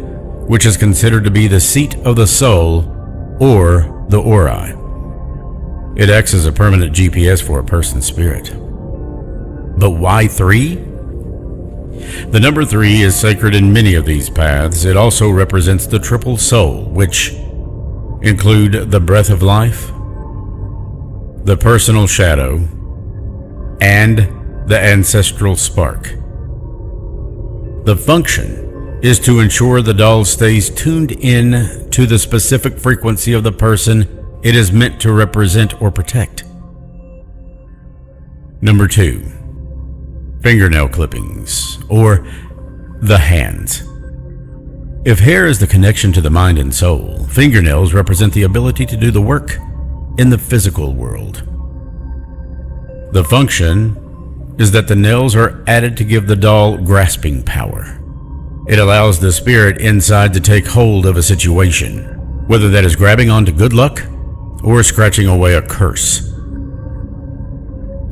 B: which is considered to be the seat of the soul or the aura. It acts as a permanent GPS for a person's spirit. But why 3? The number 3 is sacred in many of these paths. It also represents the triple soul, which include the breath of life, the personal shadow, and the ancestral spark. The function is to ensure the doll stays tuned in to the specific frequency of the person it is meant to represent or protect. Number 2. Fingernail clippings, or the hands. If hair is the connection to the mind and soul, fingernails represent the ability to do the work in the physical world. The function is that the nails are added to give the doll grasping power. It allows the spirit inside to take hold of a situation, whether that is grabbing onto good luck or scratching away a curse.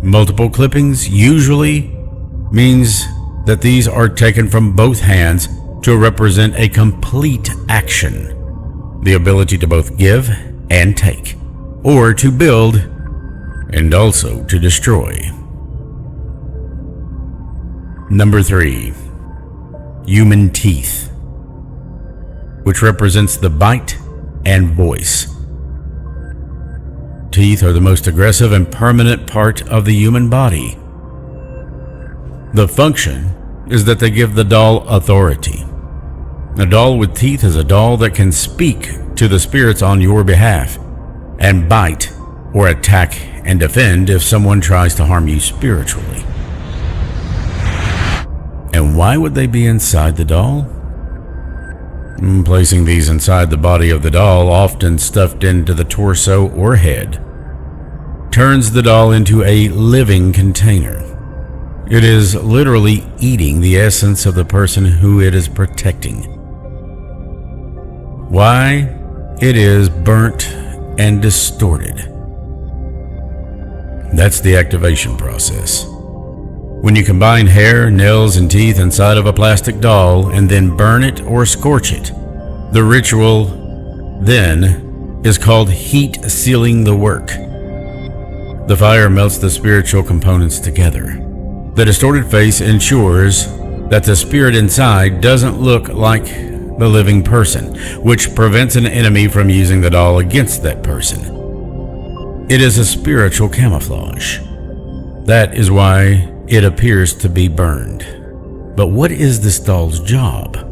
B: Multiple clippings usually means that these are taken from both hands to represent a complete action, the ability to both give and take, or to build and also to destroy. Number 3. Human teeth, which represents the bite and voice. Teeth are the most aggressive and permanent part of the human body. The function is that they give the doll authority. A doll with teeth is a doll that can speak to the spirits on your behalf and bite or attack and defend if someone tries to harm you spiritually. And why would they be inside the doll? Placing these inside the body of the doll, often stuffed into the torso or head, turns the doll into a living container. It is literally eating the essence of the person who it is protecting. Why? It is burnt and distorted. That's the activation process. When you combine hair, nails, and teeth inside of a plastic doll and then burn it or scorch it, The ritual, then, is called heat sealing the work. The fire melts the spiritual components together. The distorted face ensures that the spirit inside doesn't look like the living person, which prevents an enemy from using the doll against that person. It is a spiritual camouflage. That is why it appears to be burned. But what is this doll's job?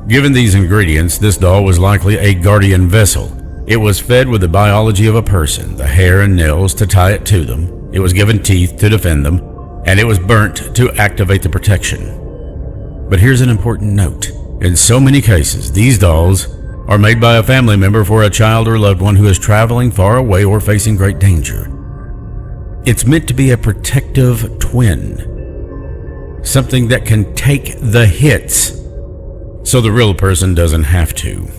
B: Given these ingredients, this doll was likely a guardian vessel. It was fed with the biology of a person, the hair and nails to tie it to them. It was given teeth to defend them, and it was burnt to activate the protection. But here's an important note. In so many cases, these dolls are made by a family member for a child or loved one who is traveling far away or facing great danger. It's meant to be a protective twin, something that can take the hits so the real person doesn't have to.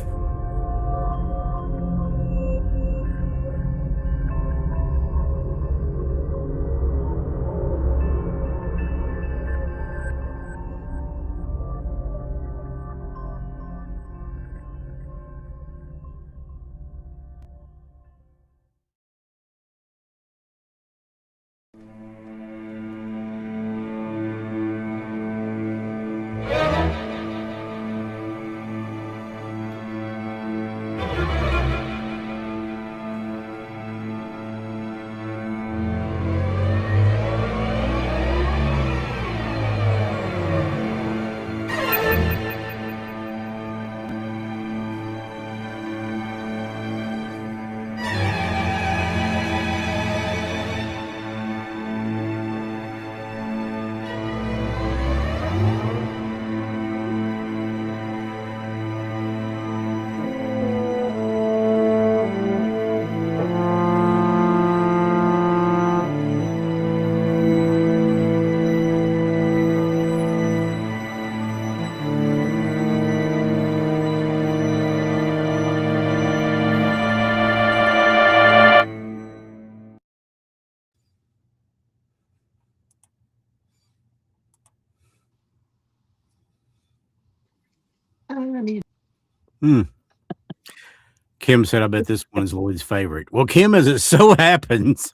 B: Kim said, I bet this one's Lloyd's favorite. Well, Kim, as it so happens,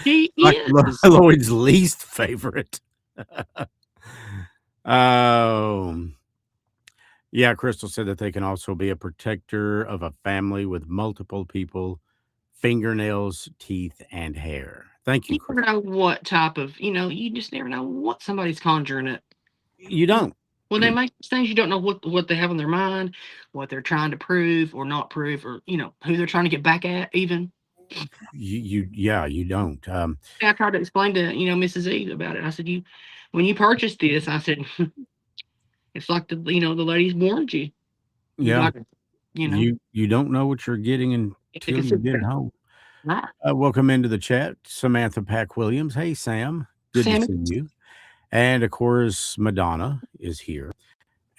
C: She
B: like
C: is.
B: Lloyd's least favorite. Yeah, Crystal said that they can also be a protector of a family with multiple people, fingernails, teeth, and hair. Thank you,
C: You never
B: Crystal.
C: know what type of, you just never know what somebody's conjuring it.
B: You don't.
C: When they make these things, you don't know what they have on their mind, what they're trying to prove or not prove, or who they're trying to get back at. Even
B: You don't.
C: I tried to explain to Mrs. E about it. I said, when you purchased this, I said, it's like the ladies warned you.
B: Yeah,
C: Like,
B: you don't know what you're getting until you get it home.
C: Right.
B: Welcome into the chat, Samantha Pack Williams. Hey, Sam. Good to
C: Sam,
B: see you. And of course, Madonna is here.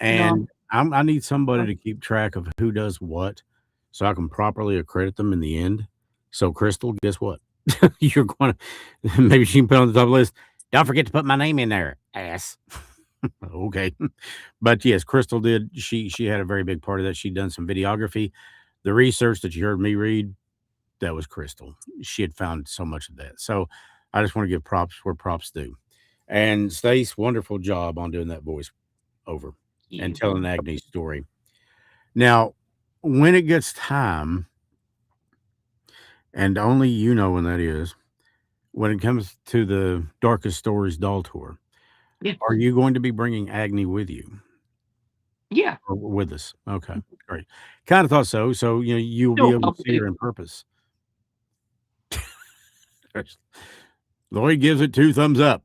C: Madonna.
B: And I need somebody to keep track of who does what so I can properly accredit them in the end. So, Crystal, guess what? You're going to, maybe she can put on the top of the list. Don't forget to put my name in there, ass. Okay. But yes, Crystal did. She had a very big part of that. She'd done some videography. The research that you heard me read, that was Crystal. She had found so much of that. So I just want to give props where props due. And Stace, wonderful job on doing that voice over and telling Agnes' story. Now, when it gets time, and only you know when that is, when it comes to the Darkest Stories doll tour,
C: Yeah.
B: are you going to be bringing Agnes with you?
C: Yeah.
B: Or with us? Okay, great. Kind of thought so. So, you'll be able to see her in purpose. Lloyd gives it 2 thumbs up,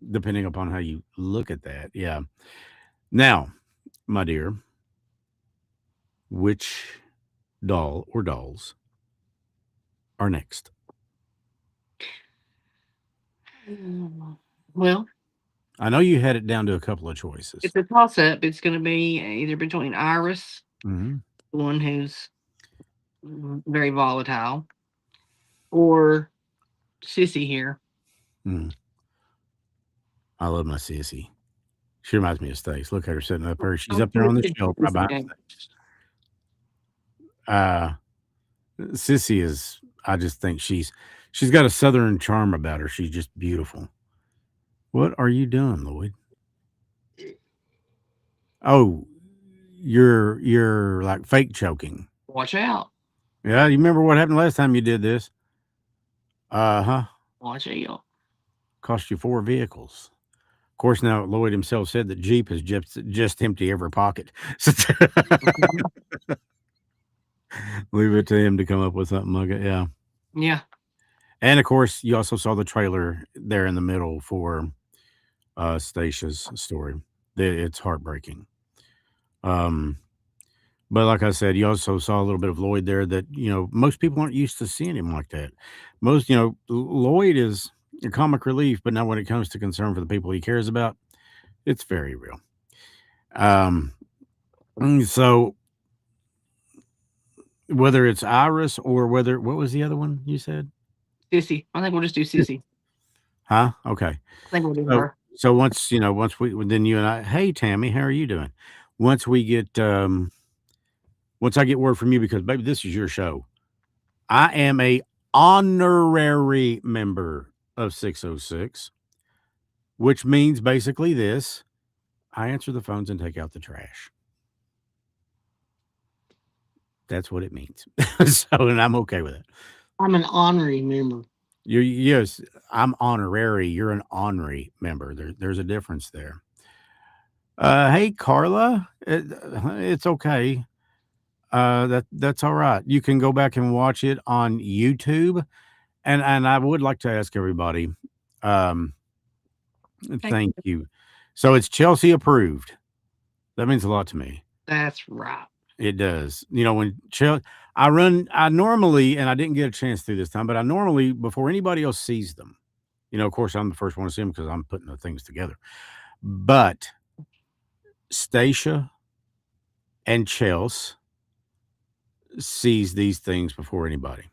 B: depending upon how you look at that. Yeah. Now, my dear, which doll or dolls are next?
C: Well,
B: I know you had it down to a couple of choices.
C: it's a toss up. It's going to be either between Iris,
B: Mm-hmm.
C: the one who's very volatile, or Sissy here.
B: I love my sissy. She reminds me of Stace. Look at her sitting up there. She's
C: I'm
B: up there on the
C: pretty
B: shelf
C: sure
B: right behind
C: it's-
B: Stace. Sissy is, I just think she's got a southern charm about her. She's just beautiful. What are you doing, Lloyd? Oh, you're like fake choking.
C: Watch out.
B: Yeah, you remember what happened last time you did this? Uh-huh.
C: Watch out.
B: Cost you 4 vehicles. Of course, now Lloyd himself said that Jeep has just empty every pocket. So leave it to him to come up with something like it. Yeah.
C: Yeah.
B: And of course, you also saw the trailer there in the middle for Stacia's story. It's heartbreaking. But like I said, you also saw a little bit of Lloyd there that, most people aren't used to seeing him like that. Most, Lloyd is a comic relief, but now when it comes to concern for the people he cares about, it's very real. So whether it's Iris or what was the other one you said?
C: Sissy. I think we'll just do Sissy.
B: Huh? Okay.
C: I think we'll do
B: So,
C: her.
B: so once then you and I, hey Tammy, how are you doing? Once we get, once I get word from you, because baby, this is your show. I am a honorary member of 606, which means basically this: I answer the phones and take out the trash. That's what it means. And I'm okay with it.
C: I'm an honorary member.
B: Yes, I'm honorary. You're an honorary member. There's a difference there. Hey Carla, it's okay. That's all right. You can go back and watch it on YouTube. And I would like to ask everybody, thank you. So it's Chelsea approved. That means a lot to me.
C: That's right.
B: It does. When I normally, and I didn't get a chance to this time, but I normally, before anybody else sees them, of course, I'm the first one to see them because I'm putting the things together. But Stacia and Chelsea sees these things before anybody.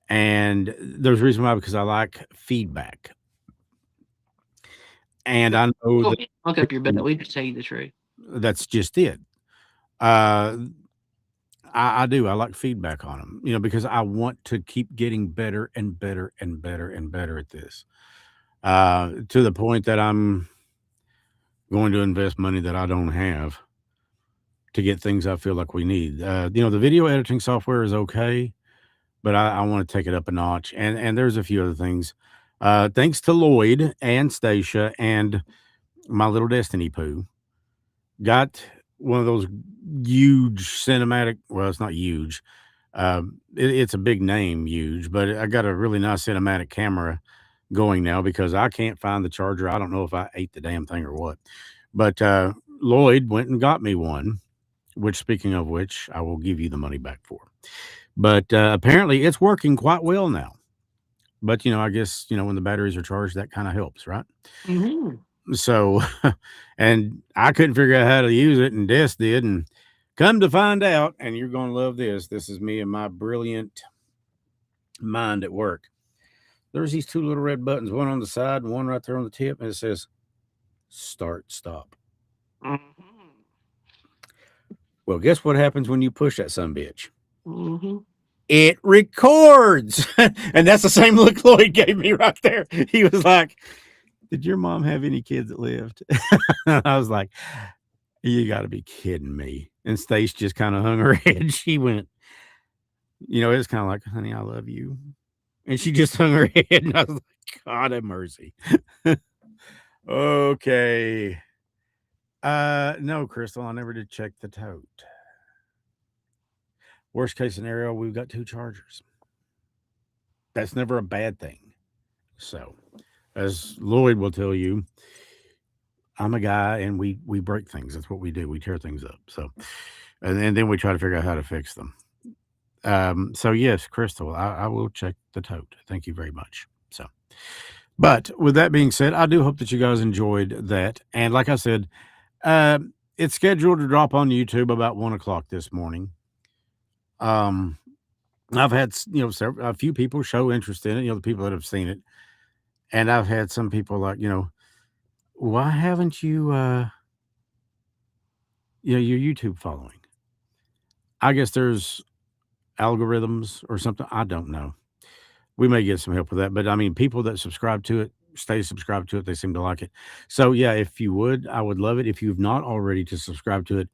B: And there's a reason why, because I like feedback. And I know that
C: Look up your butt. We just tell you the truth.
B: that's just it. I do. I like feedback on them, because I want to keep getting better and better and better and better at this. To the point that I'm going to invest money that I don't have to get things I feel like we need. The video editing software is okay, but I want to take it up a notch. And there's a few other things. Thanks to Lloyd and Stacia and my little Destiny Poo, got one of those huge cinematic. Well, it's not huge. It's a big name, huge, but I got a really nice cinematic camera going now because I can't find the charger. I don't know if I ate the damn thing or what, but Lloyd went and got me one, which, speaking of which, I will give you the money back for. But apparently it's working quite well now. But, I guess, when the batteries are charged, that kind of helps, right?
C: Mm-hmm.
B: So, and I couldn't figure out how to use it, and Des did. And come to find out, and you're going to love this. This is me and my brilliant mind at work. There's these 2 little red buttons, one on the side and one right there on the tip. And it says start, stop.
C: Mm-hmm.
B: Well, guess what happens when you push that sumbitch?
C: Mm-hmm.
B: It records. And that's the same look Lloyd gave me right there. He was like, did your mom have any kids that lived? I was like, you got to be kidding me. And Stace just kind of hung her head. She went, it was kind of like, honey, I love you. And she just hung her head. And I was like, God have mercy. Okay. No, Crystal, I never did check the tote. Worst case scenario, we've got 2 chargers. That's never a bad thing. So, as Lloyd will tell you, I'm a guy and we break things. That's what we do. We tear things up. So, and then we try to figure out how to fix them. So yes, Crystal, I will check the tote. Thank you very much. So, but with that being said, I do hope that you guys enjoyed that. And like I said, it's scheduled to drop on YouTube about 1:00 this morning. I've had, a few people show interest in it, the people that have seen it. And I've had some people like, why haven't you, your YouTube following? I guess there's algorithms or something. I don't know. We may get some help with that, but I mean, people that subscribe to it, stay subscribed to it, they seem to like it. So yeah, if you would, I would love it if you've not already to subscribe to it,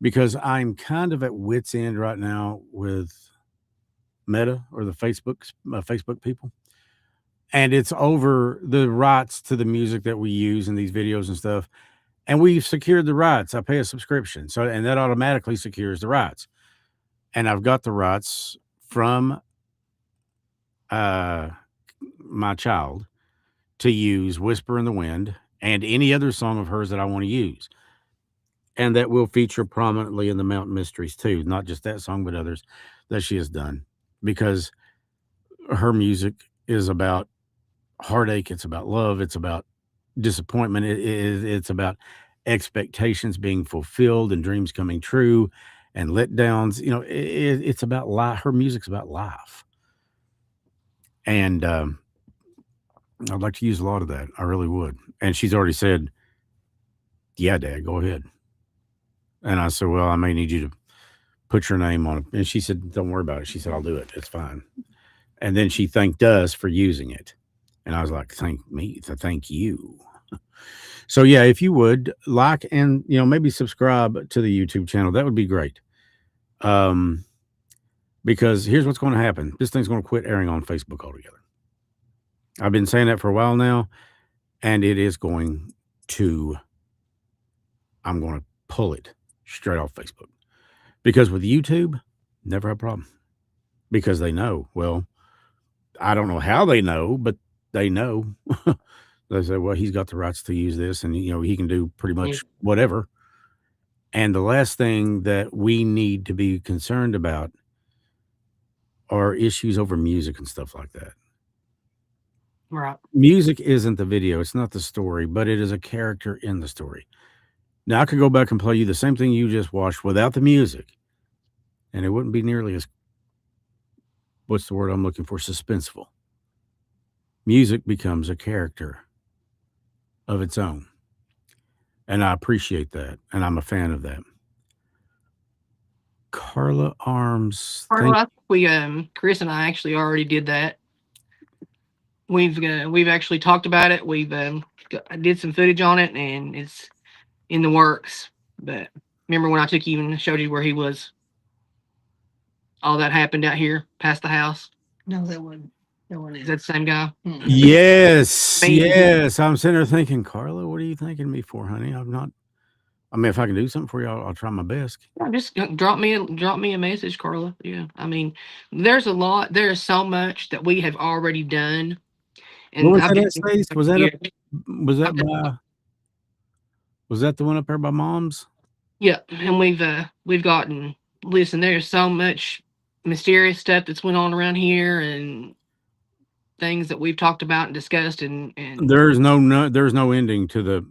B: because I'm kind of at wit's end right now with Meta or the Facebook people. And it's over the rights to the music that we use in these videos and stuff. And we've secured the rights. I pay a subscription. So, and that automatically secures the rights. And I've got the rights from my child to use Whisper in the Wind and any other song of hers that I want to use. And that will feature prominently in the Mountain Mysteries too, not just that song, but others that she has done, because her music is about heartache, it's about love, it's about disappointment, it's about expectations being fulfilled and dreams coming true and letdowns. It's about life. Her music's about life. And I'd like to use a lot of that. I really would. And she's already said, yeah, Dad, go ahead. And I said, well, I may need you to put your name on it. And she said, don't worry about it. She said, I'll do it. It's fine. And then she thanked us for using it. And I was like, thank you. So yeah, if you would like and maybe subscribe to the YouTube channel, that would be great. Because here's what's going to happen. This thing's going to quit airing on Facebook altogether. I've been saying that for a while now, and it is going to, I'm going to pull it straight off Facebook. Because with YouTube, never have a problem. Because they know. Well, I don't know how they know, but they know. They say, well, he's got the rights to use this, and he can do pretty much whatever. And the last thing that we need to be concerned about are issues over music and stuff like that.
C: Right.
B: Music isn't the video, it's not the story, but it is a character in the story. Now I could go back and play you the same thing you just watched without the music, and it wouldn't be nearly as, what's the word I'm looking for, suspenseful. Music becomes a character of its own. And I appreciate that. And I'm a fan of that. Carla Arms.
C: Carla, Chris and I actually already did that. We've actually talked about it. I did some footage on it, and it's in the works. But remember when I took you and showed you where he was? All that happened out here past the house.
H: No, that wasn't.
C: Is that the same guy?
B: Yes.
C: Maybe.
B: Yes. I'm sitting there thinking, Carla, what are you thanking me for, honey? If I can do something for you, I'll try my best.
C: Just drop me a message, Carla. Yeah. I mean, there's so much that we have already done. And
B: What was that place? Was that the one up there by Mom's?
C: Yeah. And we've gotten, listen, there's so much mysterious stuff that's went on around here, and things that we've talked about and discussed, and
B: there's no ending to the,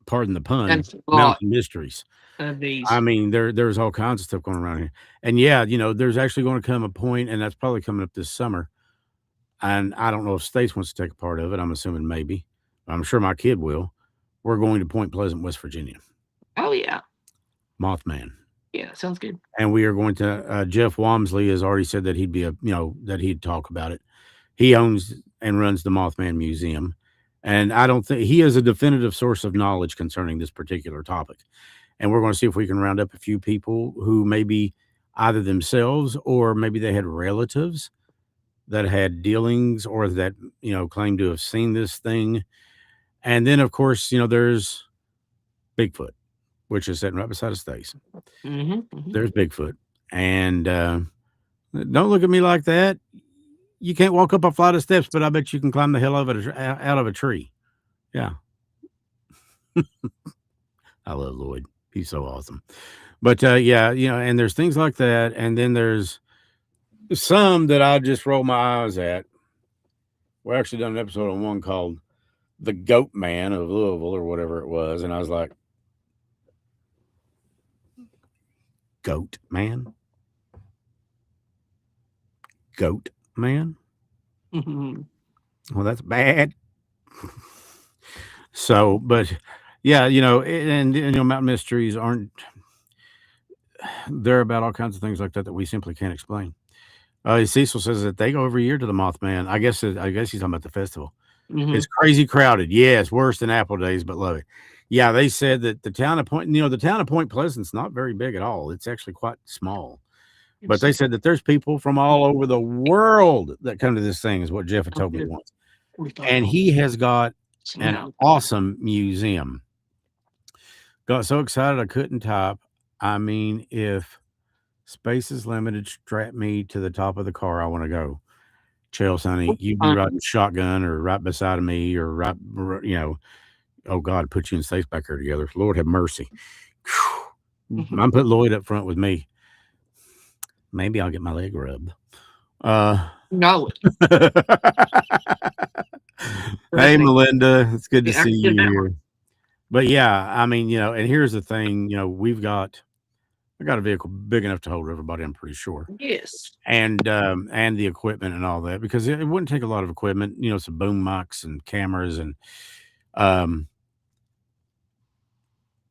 B: pardon the pun, Mountain Mysteries
C: of these.
B: I mean, there's all kinds of stuff going around here. And yeah, there's actually going to come a point, and that's probably coming up this summer. And I don't know if Stace wants to take a part of it. I'm assuming maybe. I'm sure my kid will. We're going to Point Pleasant, West Virginia.
C: Oh yeah.
B: Mothman.
C: Yeah, sounds good.
B: And we are going to, Jeff Wamsley has already said that he'd be that he'd talk about it. He owns and runs the Mothman Museum. And I don't think he is a definitive source of knowledge concerning this particular topic. And we're going to see if we can round up a few people who maybe either themselves or maybe they had relatives that had dealings or that, claim to have seen this thing. And then, of course, there's Bigfoot, which is sitting right beside of Stace. There's Bigfoot. And don't look at me like that. You can't walk up a flight of steps, but I bet you can climb the hell out of a tree. Yeah. I love Lloyd. He's so awesome. But yeah, and there's things like that. And then there's some that I just roll my eyes at. We actually done an episode on one called The Goat Man of Louisville or whatever it was. And I was like, Goat Man? Goat Man? Well, that's bad. So, but yeah, mountain mysteries aren't, they're about all kinds of things like that that we simply can't explain. Cecil says that they go every year to the Mothman. I guess he's talking about the festival. It's crazy crowded. Yeah, it's worse than Apple Days, but love it. Yeah, they said that the town of Point Pleasant's not very big at all. It's actually quite small. But they said that there's people from all over the world that come to this thing, is what Jeff had told me once. And he has got an awesome museum. Got so excited I couldn't type. I mean, if space is limited, strap me to the top of the car. I want to go. Chelsea, honey, you be riding shotgun or right beside of me or oh God, put you and Stace back here together. Lord have mercy. I'm putting Lloyd up front with me. Maybe I'll get my leg rubbed.
C: No.
B: Hey, Melinda, it's good to see you here. But yeah, I mean, and here's the thing, I got a vehicle big enough to hold everybody, I'm pretty sure.
C: Yes.
B: And the equipment and all that, because it wouldn't take a lot of equipment, some boom mics and cameras and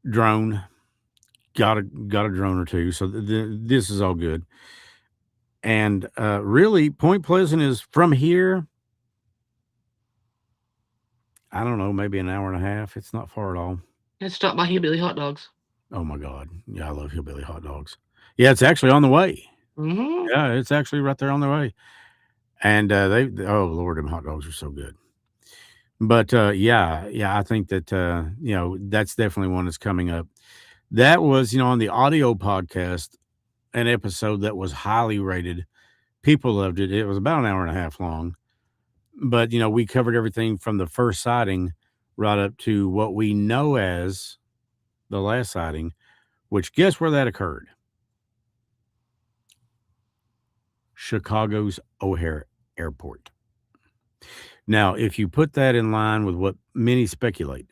B: drone. Got a drone or two, so this is all good. And really, Point Pleasant is from here, I don't know, maybe an hour and a half. It's not far at all.
C: Let's stop by Hillbilly Hot Dogs.
B: Oh my God, yeah, I love Hillbilly Hot Dogs. Yeah, it's actually on the way.
C: Mm-hmm.
B: Yeah, it's actually right there on the way. And oh Lord, them hot dogs are so good. But yeah, I think that that's definitely one that's coming up. That was, on the audio podcast, an episode that was highly rated. People loved it. It was about an hour and a half long. But we covered everything from the first sighting right up to what we know as the last sighting, which guess where that occurred? Chicago's O'Hare Airport. Now, if you put that in line with what many speculate,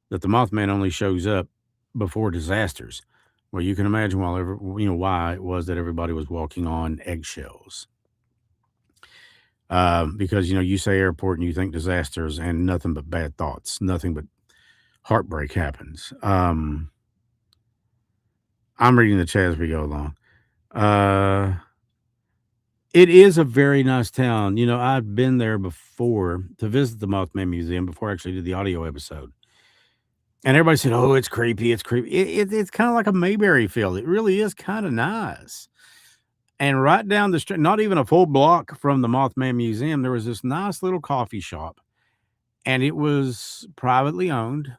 B: that the Mothman only shows up before disasters, well, you can imagine why it was that everybody was walking on eggshells. Because, you say airport and you think disasters and nothing but bad thoughts, nothing but heartbreak happens. I'm reading the chat as we go along. It is a very nice town. I've been there before to visit the Mothman Museum before I actually did the audio episode. And everybody said, oh, it's creepy. It's creepy. It's kind of like a Mayberry field. It really is kind of nice. And right down the street, not even a full block from the Mothman Museum, there was this nice little coffee shop. And it was privately owned.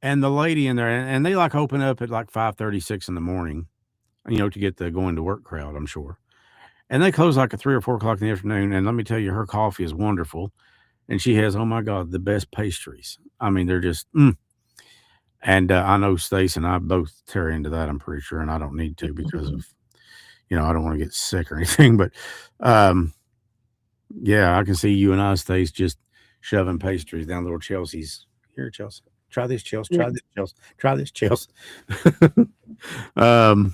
B: And the lady in there, and they open up at 5:36 in the morning, to get the going to work crowd, I'm sure. And they close at 3 or 4 o'clock in the afternoon. And let me tell you, her coffee is wonderful. And she has, oh my God, the best pastries. I mean, they're just, And I know Stace and I both tear into that, I'm pretty sure. And I don't need to because of, I don't want to get sick or anything. But yeah, I can see you and I, Stace, just shoving pastries down little Chelsea's. Here, Chelsea. Try this, Chelsea. Try this, Chelsea. Try this, Chelsea. And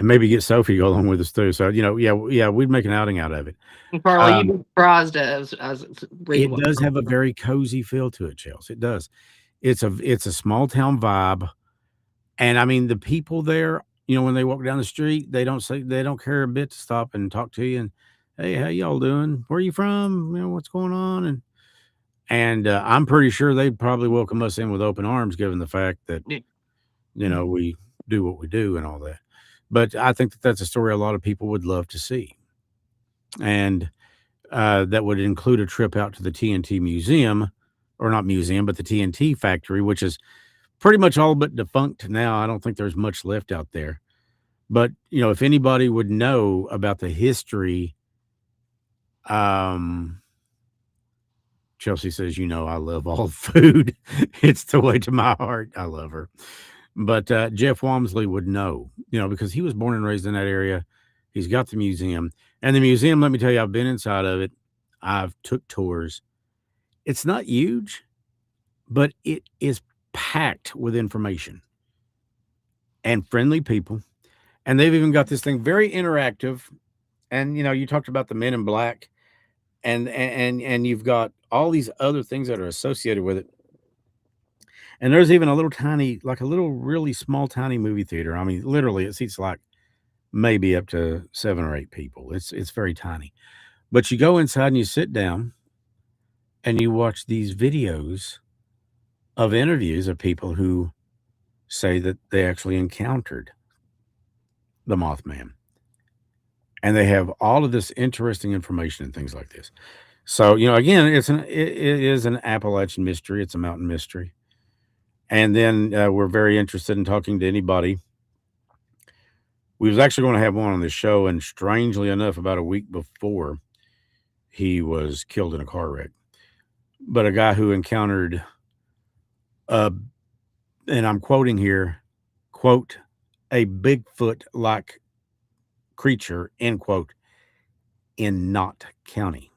B: maybe get Sophie to go along with us too. So, we'd make an outing out of it.
C: Carly, you'd be surprised as
B: it does have a very cozy feel to it, Chelsea. It does. It's a small town vibe. And I mean, the people there, when they walk down the street, they don't care a bit to stop and talk to you and, hey, how y'all doing? Where are you from? What's going on? And I'm pretty sure they'd probably welcome us in with open arms, given the fact that, we do what we do and all that. But I think that that's a story a lot of people would love to see. And that would include a trip out to the TNT museum, or not museum, but the TNT factory, which is pretty much all but defunct now. I don't think there's much left out there. But, if anybody would know about the history, Chelsea says, I love all food. It's the way to my heart. I love her. But Jeff Walmsley would know, because he was born and raised in that area. He's got the museum. And the museum, let me tell you, I've been inside of it. I've took tours. It's not huge, but it is packed with information and friendly people. And they've even got this thing very interactive. And, you talked about the Men in Black. And you've got all these other things that are associated with it. And there's even a little tiny, like a little really small, tiny movie theater. I mean, literally, it seats like maybe up to 7 or 8 people. It's very tiny. But you go inside and you sit down and you watch these videos of interviews of people who say that they actually encountered the Mothman. And they have all of this interesting information and things like this. So, again, it is an Appalachian mystery. It's a mountain mystery. And then we're very interested in talking to anybody. We was actually going to have one on the show, and strangely enough, about a week before, he was killed in a car wreck. But a guy who encountered, and I'm quoting here, quote, a Bigfoot-like creature, end quote, in Knott County.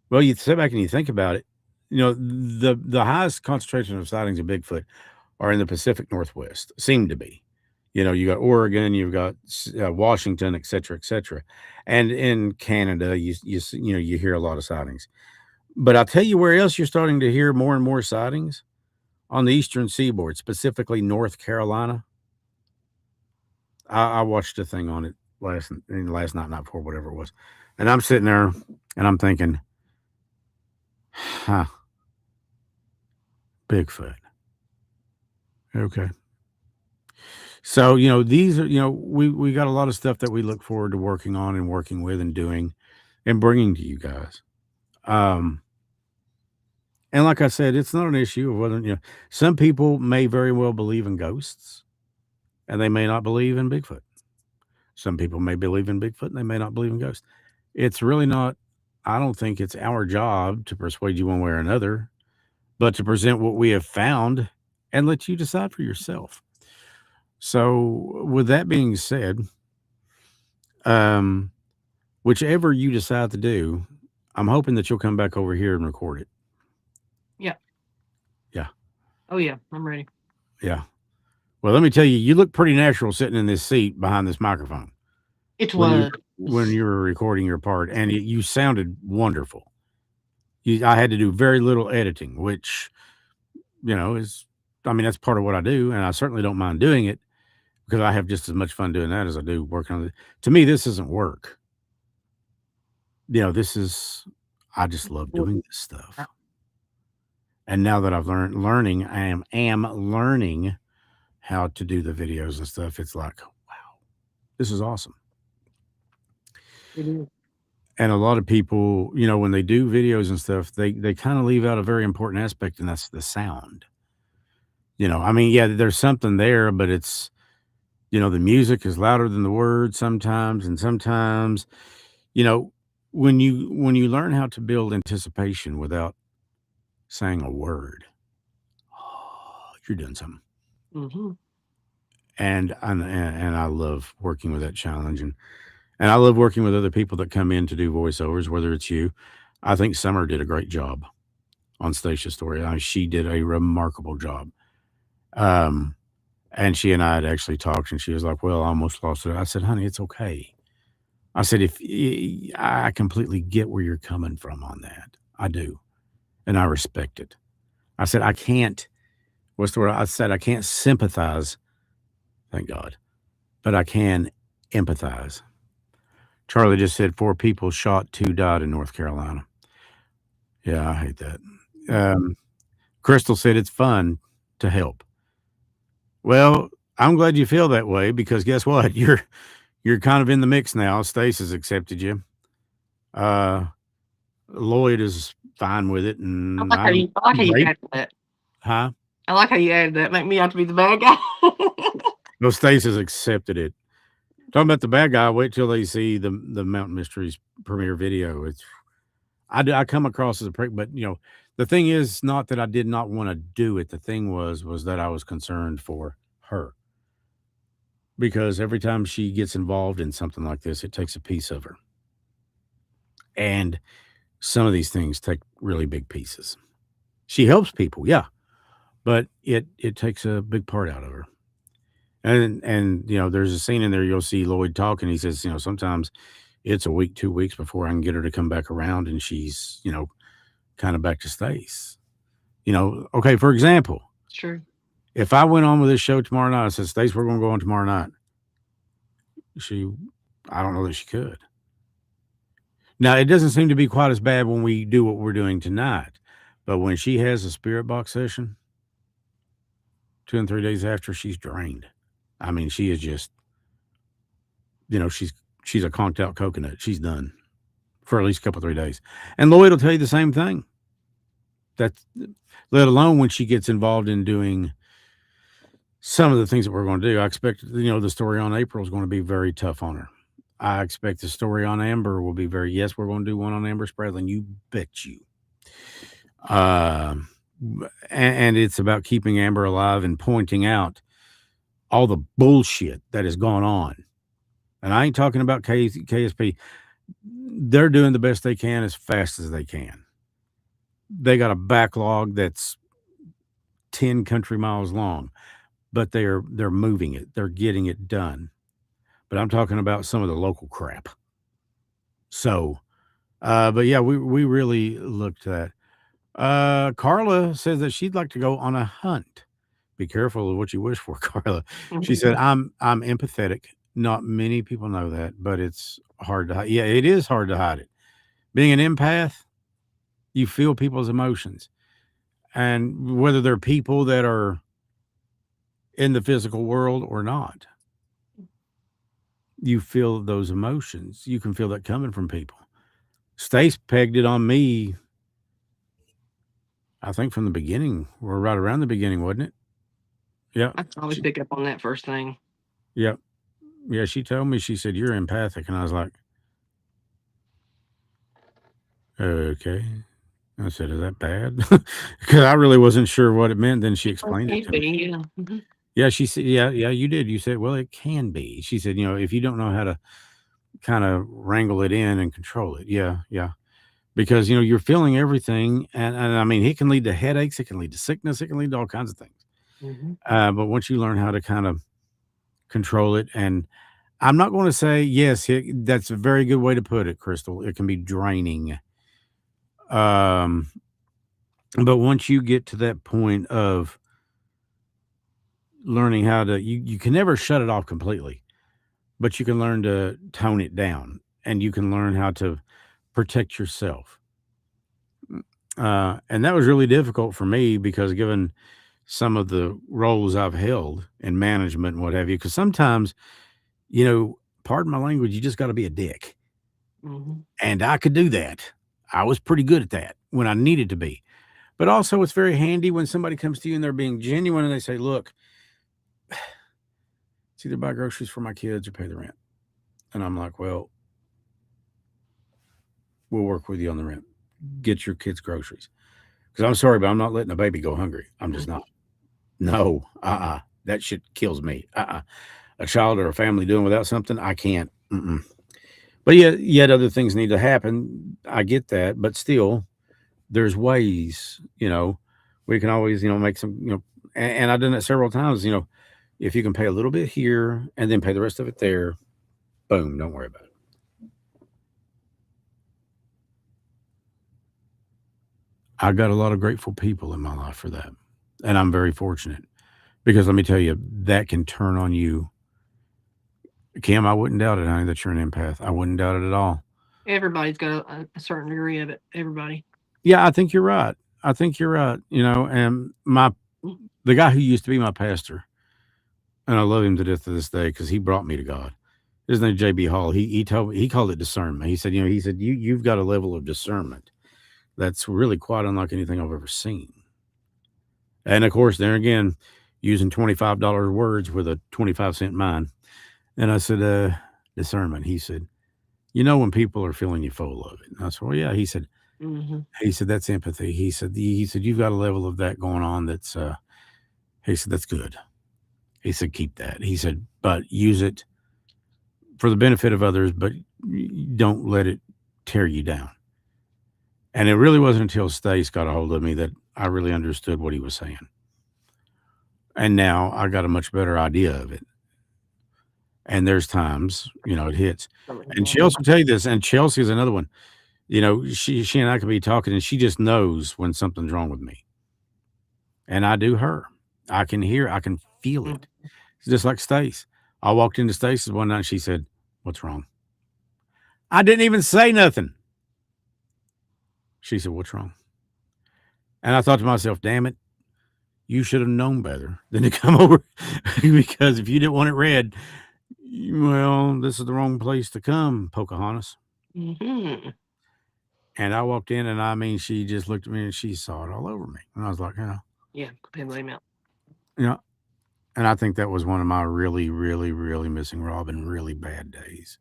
B: Well, you sit back and you think about it. The highest concentration of sightings of Bigfoot are in the Pacific Northwest, seem to be. You got Oregon, you've got Washington, et cetera, and in Canada, you hear a lot of sightings. But I'll tell you where else you're starting to hear more and more sightings on the eastern seaboard, specifically North Carolina. I watched a thing on it last night before, whatever it was, and I'm sitting there and I'm thinking, huh, Bigfoot. Okay. So, these are, we got a lot of stuff that we look forward to working on and working with and doing and bringing to you guys. And like I said, it's not an issue of whether, some people may very well believe in ghosts and they may not believe in Bigfoot. Some people may believe in Bigfoot and they may not believe in ghosts. It's really not, I don't think it's our job to persuade you one way or another, but to present what we have found and let you decide for yourself. So with that being said, whichever you decide to do, I'm hoping that you'll come back over here and record it.
C: Yeah.
B: Yeah.
C: Oh yeah, I'm ready.
B: Yeah. Well, let me tell you, you look pretty natural sitting in this seat behind this microphone.
C: It was
B: when you were recording your part, and you sounded wonderful. I had to do very little editing, which, that's part of what I do, and I certainly don't mind doing it because I have just as much fun doing that as I do working on it. To me, this isn't work. I just love doing this stuff. And now that I've I am learning how to do the videos and stuff. It's like, wow, this is awesome.
C: It is.
B: And a lot of people, when they do videos and stuff, they kind of leave out a very important aspect, and that's the sound. There's something there, but it's, the music is louder than the words sometimes. And sometimes, when you learn how to build anticipation without saying a word, you're doing something.
C: Mm-hmm.
B: And I love working with that challenge, and I love working with other people that come in to do voiceovers, whether it's you. I think Summer did a great job on Stacia's story. She did a remarkable job. And she and I had actually talked, and she was like, well, I almost lost it. I said, honey, it's okay. I said, I completely get where you're coming from on that. I do. And I respect it. I said, I can't sympathize. Thank God. But I can empathize. Charlie just said 4 people shot, 2 died in North Carolina. Yeah, I hate that. Crystal said it's fun to help. Well, I'm glad you feel that way, because guess what? You're kind of in the mix now. Stacia's accepted you. Lloyd is fine with it, and
C: I like how you added that.
B: Huh?
C: I like how you added that. Make me out to be the bad guy.
B: No, Stacia's accepted it. Talking about the bad guy, wait till they see the Mountain Mysteries premiere video. I come across as a prick, but the thing is not that I did not want to do it. The thing was that I was concerned for her, because every time she gets involved in something like this, it takes a piece of her. And some of these things take really big pieces. She helps people, yeah, but it takes a big part out of her. And there's a scene in there, you'll see Lloyd talking. He says, sometimes it's a week, 2 weeks before I can get her to come back around, and she's, kind of back to Stace. Okay, for example,
C: It's true.
B: if I went on with this show tomorrow night, I said, Stace, we're going to go on tomorrow night. I don't know that she could. Now, it doesn't seem to be quite as bad when we do what we're doing tonight. But when she has a spirit box session, 2 and 3 days after, she's drained. I mean, she is just, she's a conked out coconut. She's done for at least a couple, 3 days. And Lloyd will tell you the same thing. That's, let alone when she gets involved in doing some of the things that we're going to do. I expect, the story on April is going to be very tough on her. I expect the story on Amber will be yes, we're going to do one on Amber Spradlin. You bet you. And it's about keeping Amber alive and pointing out all the bullshit that has gone on. And I ain't talking about KSP. They're doing the best they can as fast as they can. They got a backlog that's 10 country miles long, but they're moving it. They're getting it done. But I'm talking about some of the local crap. So, but yeah, we really looked at that. Carla says that she'd like to go on a hunt. Be careful of what you wish for, Carla. She said, I'm empathetic. Not many people know that, but it's hard to hide. Yeah, it is hard to hide it. Being an empath, you feel people's emotions. And whether they're people that are in the physical world or not, you feel those emotions. You can feel that coming from people. Stace pegged it on me, I think, from the beginning, or right around the beginning, wasn't it? Yeah.
C: I can always pick up on that first thing.
B: Yep. Yeah, she told me, she said, you're empathic. And I was like, okay. I said, is that bad? Because I really wasn't sure what it meant. Then she explained it to me.
C: Yeah. Mm-hmm.
B: Yeah, she said, yeah, you did. You said, well, it can be. She said, if you don't know how to kind of wrangle it in and control it. Yeah. Because, you're feeling everything. And I mean, it can lead to headaches. It can lead to sickness. It can lead to all kinds of things.
C: Mm-hmm.
B: But once you learn how to kind of control it, and I'm not going to say, yes, that's a very good way to put it, Crystal. It can be draining. But once you get to that point of learning how to, you can never shut it off completely, but you can learn to tone it down, and you can learn how to protect yourself. And that was really difficult for me, because given some of the roles I've held in management and what have you, because sometimes, pardon my language, you just got to be a dick.
C: Mm-hmm.
B: And I could do that. I was pretty good at that when I needed to be. But also, it's very handy when somebody comes to you and they're being genuine and they say, look, it's either buy groceries for my kids or pay the rent. And I'm like, well, we'll work with you on the rent. Get your kids groceries. Because I'm sorry, but I'm not letting a baby go hungry. I'm just not. No, that shit kills me. A child or a family doing without something, I can't. But yet other things need to happen. I get that, but still, there's ways. We can always, make some, and I've done it several times. If you can pay a little bit here and then pay the rest of it there, boom, don't worry about it. I got a lot of grateful people in my life for that. And I'm very fortunate, because let me tell you, that can turn on you. Kim, I wouldn't doubt it, honey, that you're an empath. I wouldn't doubt it at all.
C: Everybody's got a certain degree of it. Everybody.
B: Yeah, I think you're right. And the guy who used to be my pastor, and I love him to death to this day, because he brought me to God. His name's J.B. Hall. He told me, he called it discernment. He said, you've got a level of discernment that's really quite unlike anything I've ever seen. And of course, there again, using $25 words with a 25-cent mind. And I said, discernment. He said, when people are feeling you full of it. And I said, well, yeah. He said, that's empathy. He said, you've got a level of that going on. That's, he said, that's good. He said, keep that. He said, but use it for the benefit of others, but don't let it tear you down. And it really wasn't until Stace got a hold of me that I really understood what he was saying. And now I got a much better idea of it. And there's times, it hits. And Chelsea will tell you this, and Chelsea is another one. She and I could be talking, and she just knows when something's wrong with me. and I do her. I can hear, I can feel it. It's just like Stace. I walked into Stace's one night and she said, "What's wrong?" I didn't even say nothing. She said, "What's wrong?" And I thought to myself, damn it, you should have known better than to come over because if you didn't want it read, well, this is the wrong place to come, Pocahontas.
C: Mm-hmm.
B: And I walked in and I mean, she just looked at me and she saw it all over me. And I was like,
C: Yeah, completely out.
B: yeah. And I think that was one of my really, really, really missing Robin really bad days.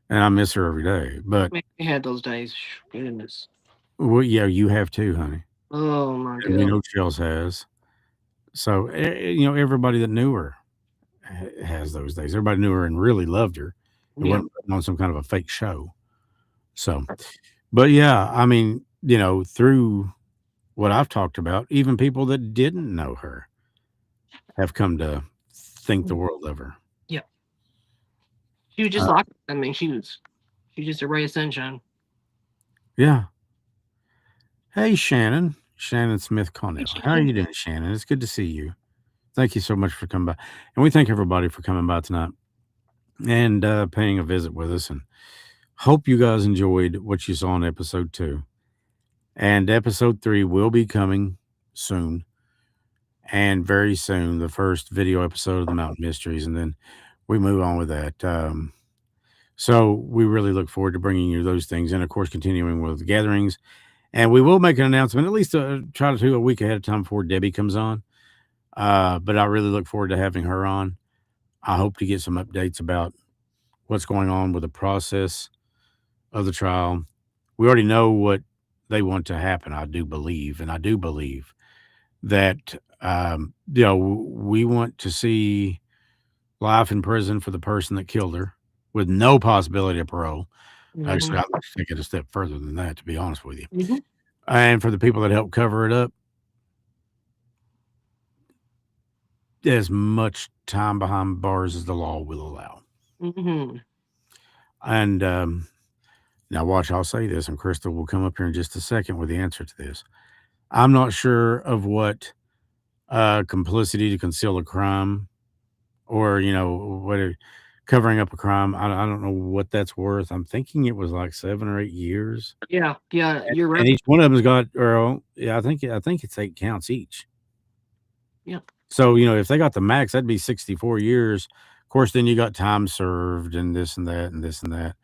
B: And I miss her every day. But
C: We had those days. Goodness.
B: well, yeah, you have too, honey.
C: Oh my
B: And you
C: god.
B: know, Chels has. So, you know, everybody that knew her has those days. Everybody knew her and really loved her. It
C: Yeah.
B: wasn't on some kind of a fake show. So, but yeah, I mean, you know, through what I've talked about, even people that didn't know her have come to think the world of her.
C: Yeah. She was just like, I mean, she's just a ray of sunshine.
B: Yeah. Hey, Shannon. Shannon Smith Connell.
C: Hey,
B: How are
C: Shannon.
B: you doing, Shannon? It's good to see you. Thank you so much for coming by. And we thank everybody for coming by tonight and paying a visit with us. And hope you guys enjoyed what you saw in episode 2. And episode 3 will be coming soon. And very soon, the first video episode of the Mountain Mysteries. And then we move on with that. So we really look forward to bringing you those things. And of course, continuing with the gatherings. And we will make an announcement, at least try to do a week ahead of time before Debbie comes on. But I really look forward to having her on. I hope to get some updates about what's going on with the process of the trial. We already know what they want to happen, I do believe. And I do believe that, you know, we want to see life in prison for the person that killed her with no possibility of parole. Actually, I'd like to take it a step further than that, to be honest with you.
C: Mm-hmm.
B: And for the people that helped cover it up, as much time behind bars as the law will allow.
C: Mm-hmm.
B: And now, watch, I'll say this, and Crystal will come up here in just a second with the answer to this. I'm not sure of what complicity to conceal a crime or, you know, what covering up a crime. I don't know what that's worth. I'm thinking it was like 7 or 8 years.
C: Yeah, you're right.
B: And each one of them's got, or yeah, I think it's 8 counts each.
C: Yeah.
B: So, you know, if they got the max, that'd be 64 years. Of course, then you got time served and this and that and this and that.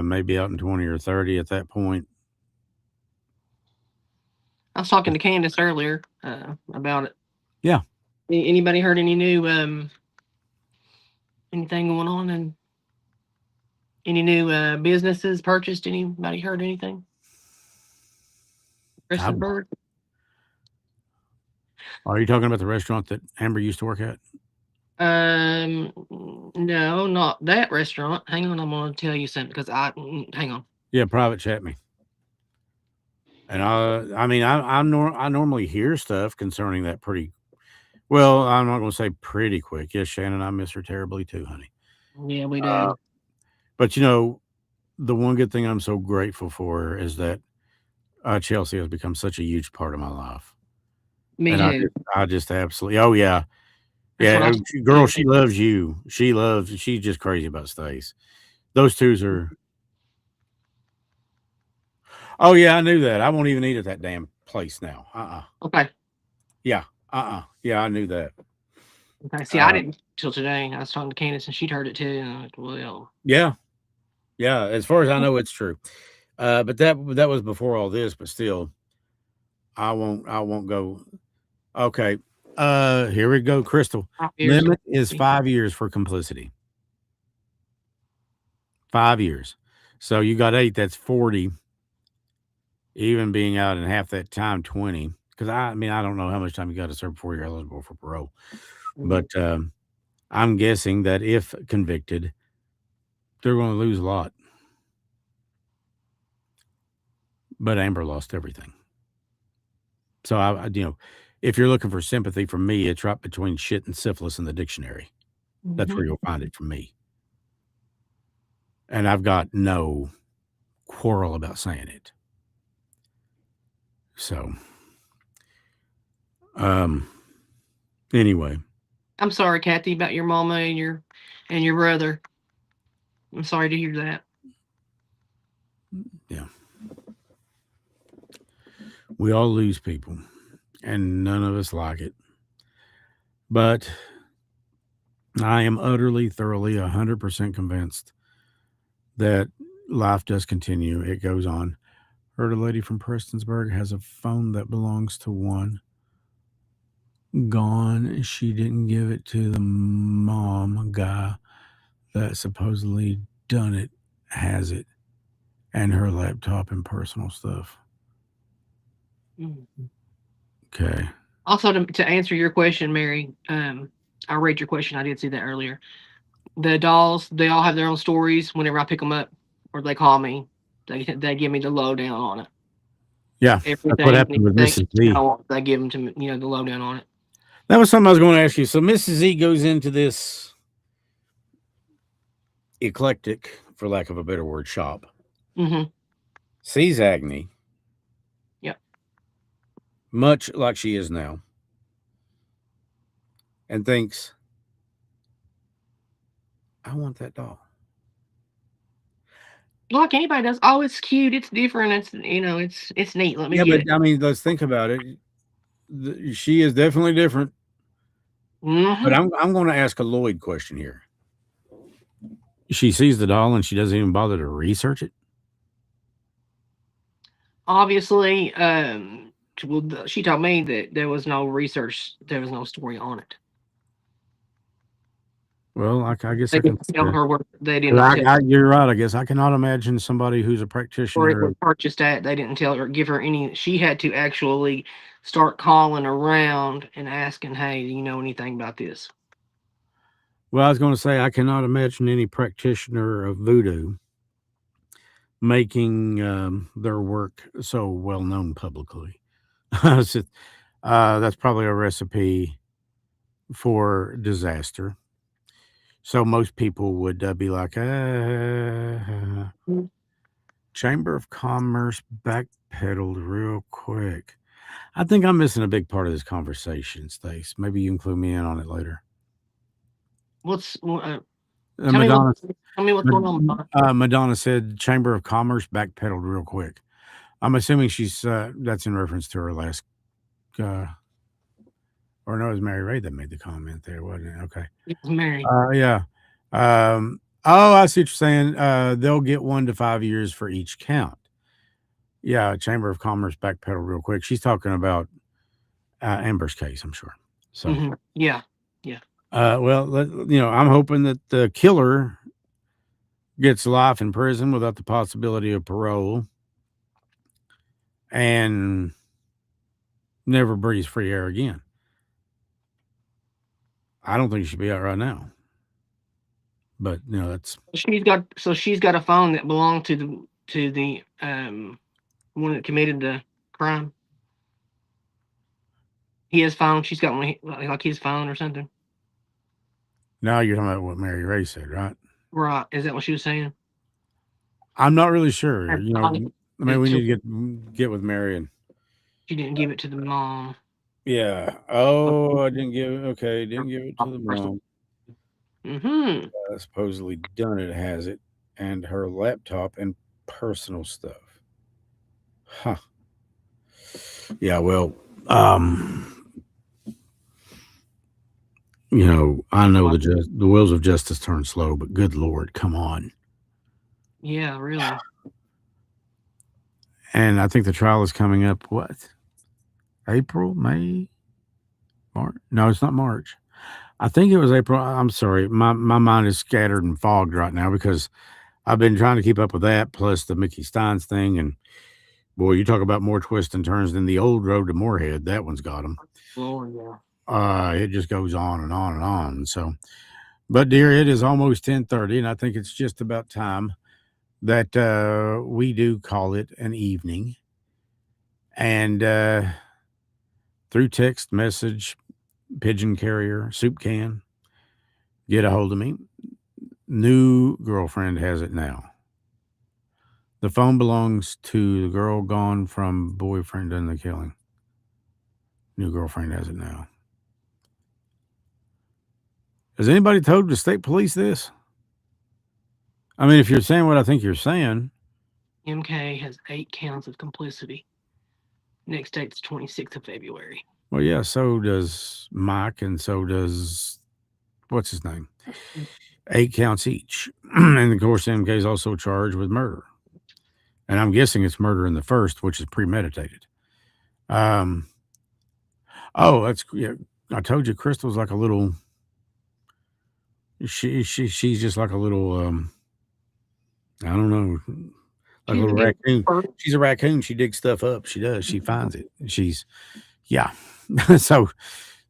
B: Maybe out in 20 or 30 at that point.
C: I was talking to Candace earlier about it.
B: Yeah.
C: Anybody heard any new anything going on, and any new businesses purchased? Anybody heard anything? Bird?
B: Are you talking about the restaurant that Amber used to work at?
C: No, not that restaurant. Hang on, I'm gonna tell you something because hang on.
B: Yeah, private chat me. And I mean, I normally hear stuff concerning that pretty. Well, I'm not going to say pretty quick. Yes, Shannon, I miss her terribly too, honey.
C: Yeah, we do.
B: But you know, the one good thing I'm so grateful for is that Chelsea has become such a huge part of my life.
C: Me
B: and
C: too.
B: I just absolutely. Oh yeah,
C: That's
B: yeah, girl, she loves you. She's just crazy about Stace. Those twos are. Oh yeah, I knew that. I won't even eat at that damn place now.
C: Okay.
B: Yeah. Yeah, I knew that.
C: Okay. See, I didn't till today. I was talking to Candace and she'd heard it too. And I'm like, well.
B: Yeah. As far as I know, it's true. But that was before all this. But still, I won't go. Okay. Here we go, Crystal. Limit is 5 years for complicity. 5 years. So you got 8. That's 40. Even being out in half that time, 20. Because I mean, I don't know how much time you got to serve before you're eligible for parole. But I'm guessing that if convicted, they're going to lose a lot. But Amber lost everything. So I you know, if you're looking for sympathy from me, it's right between shit and syphilis in the dictionary. That's where you'll find it from me. And I've got no quarrel about saying it. So, Anyway,
C: I'm sorry, Kathy, about your mama and your brother. I'm sorry to hear that.
B: yeah. We all lose people, and none of us like it. But I am utterly, thoroughly, 100% convinced that life does continue. It goes on. Heard a lady from Prestonsburg has a phone that belongs to one. Gone. She didn't give it to the mom guy that supposedly done it, has it, and her laptop and personal stuff.
C: Mm.
B: Okay.
C: Also, to answer your question, Mary, I read your question. I did see that earlier. The dolls, they all have their own stories. Whenever I pick them up or they call me, they give me the lowdown on it.
B: Yeah, that's what
C: Everything,
B: happened with
C: anything,
B: Mrs. Z.
C: they give them to me, the lowdown on it.
B: That was something I was going to ask you. So Mrs. Z goes into this eclectic, for lack of a better word, shop.
C: Mm-hmm.
B: Sees Agni.
C: Yep.
B: Much like she is now. And thinks, I want that doll.
C: Like anybody does. Oh, it's cute. It's different. It's neat. Let me
B: Yeah,
C: get
B: but
C: it.
B: I mean, let's think about it. She is definitely different.
C: Mm-hmm.
B: But I'm going to ask a Lloyd question here. She sees the doll and she doesn't even bother to research it.
C: Obviously, she told me that there was no research, there was no story on it.
B: Well, I guess
C: They
B: I can
C: didn't tell her where they did not tell her
B: you're right. I guess I cannot imagine somebody who's a
C: where it
B: practitioner.
C: was purchased at. They didn't tell her, give her any. She had to actually start calling around and asking, "Hey, do you know anything about this?"
B: Well, I was going to say I cannot imagine any practitioner of voodoo making their work so well known publicly. So, that's probably a recipe for disaster. So most people would be like, Chamber of Commerce backpedaled real quick. I think I'm missing a big part of this conversation, Stace. Maybe you can clue me in on it later.
C: What's tell
B: Madonna,
C: me what's going on.
B: Madonna said Chamber of Commerce backpedaled real quick. I'm assuming she's that's in reference to her last, or no, it was Mary Ray that made the comment there, wasn't it? Okay.
C: It was Mary.
B: Yeah. Oh, I see what you're saying. They'll get 1 to 5 years for each count. Yeah, Chamber of Commerce backpedaled real quick. She's talking about Amber's case, I'm sure. So,
C: Mm-hmm. Yeah.
B: well, I'm hoping that the killer gets life in prison without the possibility of parole and never breathes free air again. I don't think he should be out right now. But that's
C: She's got a phone that belonged to the one that committed the crime. His phone. She's got one like his phone or something.
B: now you're talking about what Mary Ray said, right?
C: Right. Is that what she was saying?
B: I'm not really sure.
C: I
B: mean, we need to get with Mary and
C: she didn't give it to the mom.
B: yeah. Oh, I didn't give it. Okay, didn't give it to the mom.
C: Mm-hmm.
B: Supposedly done it, has it, and her laptop and personal stuff. Huh. Yeah, well, I know the wheels of justice turn slow, but good Lord, come on.
C: Yeah, really.
B: And I think the trial is coming up, what? April, May, March? No, it's not March. I think it was April. I'm sorry. My mind is scattered and fogged right now because I've been trying to keep up with that, plus the Mickey Steins thing. And boy, you talk about more twists and turns than the old road to Moorhead. That one's got them.
C: Oh, yeah.
B: It just goes on and on and on. So, but dear, it is almost 10:30, and I think it's just about time that we do call it an evening. And through text message, pigeon carrier, soup can, get a hold of me. New girlfriend has it now. The phone belongs to the girl gone from boyfriend and the killing. New girlfriend has it now. Has anybody told the state police this? I mean, if you're saying what I think you're saying,
C: MK has 8 counts of complicity. Next date's 26th of February.
B: well, yeah, so does Mike, and so does what's his name? 8 counts each. And of course, MK is also charged with murder. And I'm guessing it's murder in the first, which is premeditated. Oh, that's yeah. I told you, Crystal's like a little. She's just like a little. I don't know, like a little raccoon. She's a raccoon. She digs stuff up. She does. She finds it. She's, yeah. So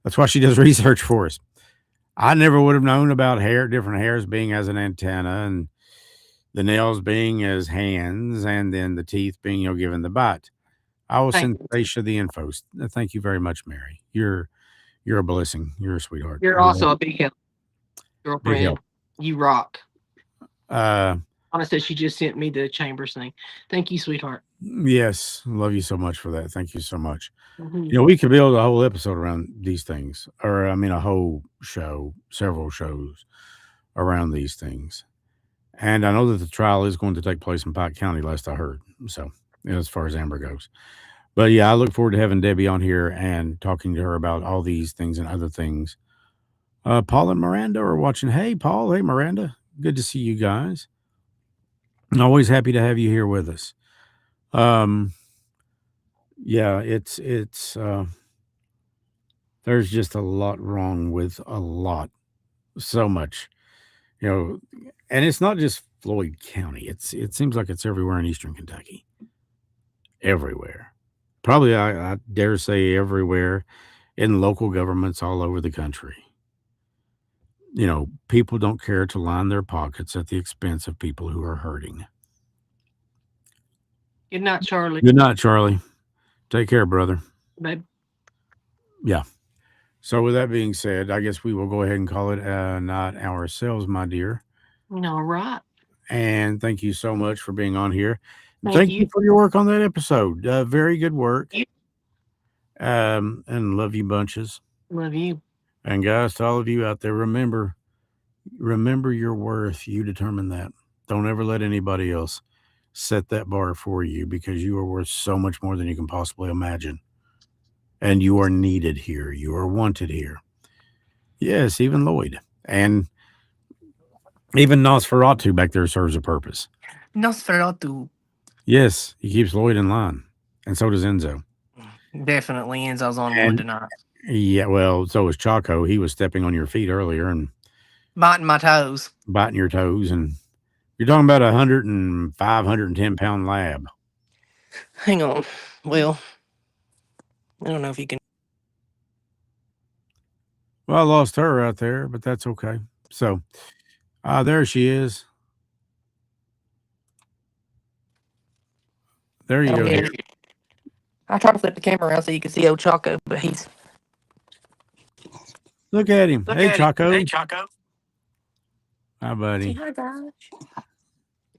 B: that's why she does research for us. I never would have known about different hairs being as an antenna, and the nails being as hands, and then the teeth being, given the bite. I will send Stacia the info. Thank you very much, Mary. You're a blessing. You're a sweetheart.
C: You're also a big help, girlfriend.
B: Big help.
C: You rock.
B: Anna
C: said she just sent me the Chambers thing. Thank you, sweetheart.
B: Yes, love you so much for that. Thank you so much.
C: Mm-hmm.
B: We could build a whole episode around these things, or a whole show, several shows around these things. And I know that the trial is going to take place in Pike County, last I heard. So, as far as Amber goes. But yeah, I look forward to having Debbie on here and talking to her about all these things and other things. Paul and Miranda are watching. Hey, Paul. Hey, Miranda. Good to see you guys. I'm always happy to have you here with us. Yeah, it's there's just a lot wrong with a lot, so much, and it's not just Floyd County. It seems like it's everywhere in Eastern Kentucky, everywhere. Probably, I dare say, everywhere in local governments all over the country. People don't care to line their pockets at the expense of people who are hurting.
C: Good night, Charlie.
B: Good night, Charlie. Take care, brother.
C: Babe.
B: Yeah. So with that being said, I guess we will go ahead and call it a night ourselves, my dear.
C: All right.
B: And thank you so much for being on here.
C: Thank
B: you for your work on that episode. Very good work. And love you bunches.
C: Love you.
B: And guys, to all of you out there, remember your worth. You determine that. Don't ever let anybody else set that bar for you, because you are worth so much more than you can possibly imagine. And you are needed here. You are wanted here. Yes, even Lloyd. And even Nosferatu back there serves a purpose.
C: Nosferatu.
B: Yes, he keeps Lloyd in line. And so does Enzo.
C: Definitely Enzo's on one tonight.
B: Yeah, well, so was Chaco. He was stepping on your feet earlier and
C: biting my toes.
B: Biting your toes. And you're talking about 105, 110-pound lab.
C: Hang on. Well, I don't know if you can.
B: Well, I lost her right there, but that's okay. So, there she is. There you go.
C: I tried to flip the camera around so you can see old Chaco, but he's...
B: Look at him. Hey, Chaco.
C: Hey, Chaco.
B: Hi, buddy.
C: Hi, guys.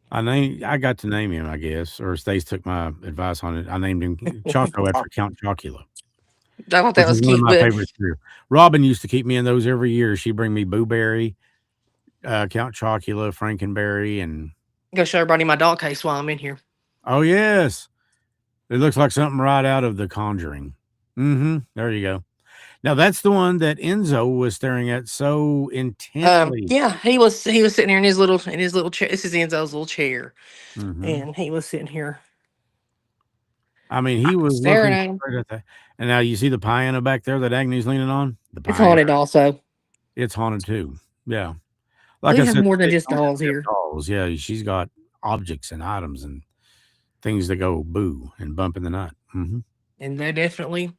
B: I got to name him, I guess, or Stace took my advice on it. I named him Chaco after Count Chocula.
C: I thought that was cute.
B: One of my favorites. Robin used to keep me in those every year. She'd bring me Boo Berry, Count Chocula, Frankenberry, and...
C: Go show everybody my doll case while I'm in here.
B: Oh, yes. It looks like something right out of The Conjuring. There you go. Now, that's the one that Enzo was staring at so intently.
C: Yeah, he was sitting here in his little chair. This is Enzo's little chair. And he was sitting here.
B: I mean, he was
C: staring at him.
B: At that. And now you see the piano back there that Agne's leaning on?
C: It's haunted also.
B: It's haunted too. Yeah.
C: Like I said, more than just dolls here.
B: Dolls. Yeah, she's got objects and items and things that go boo and bump in the night.
C: And they definitely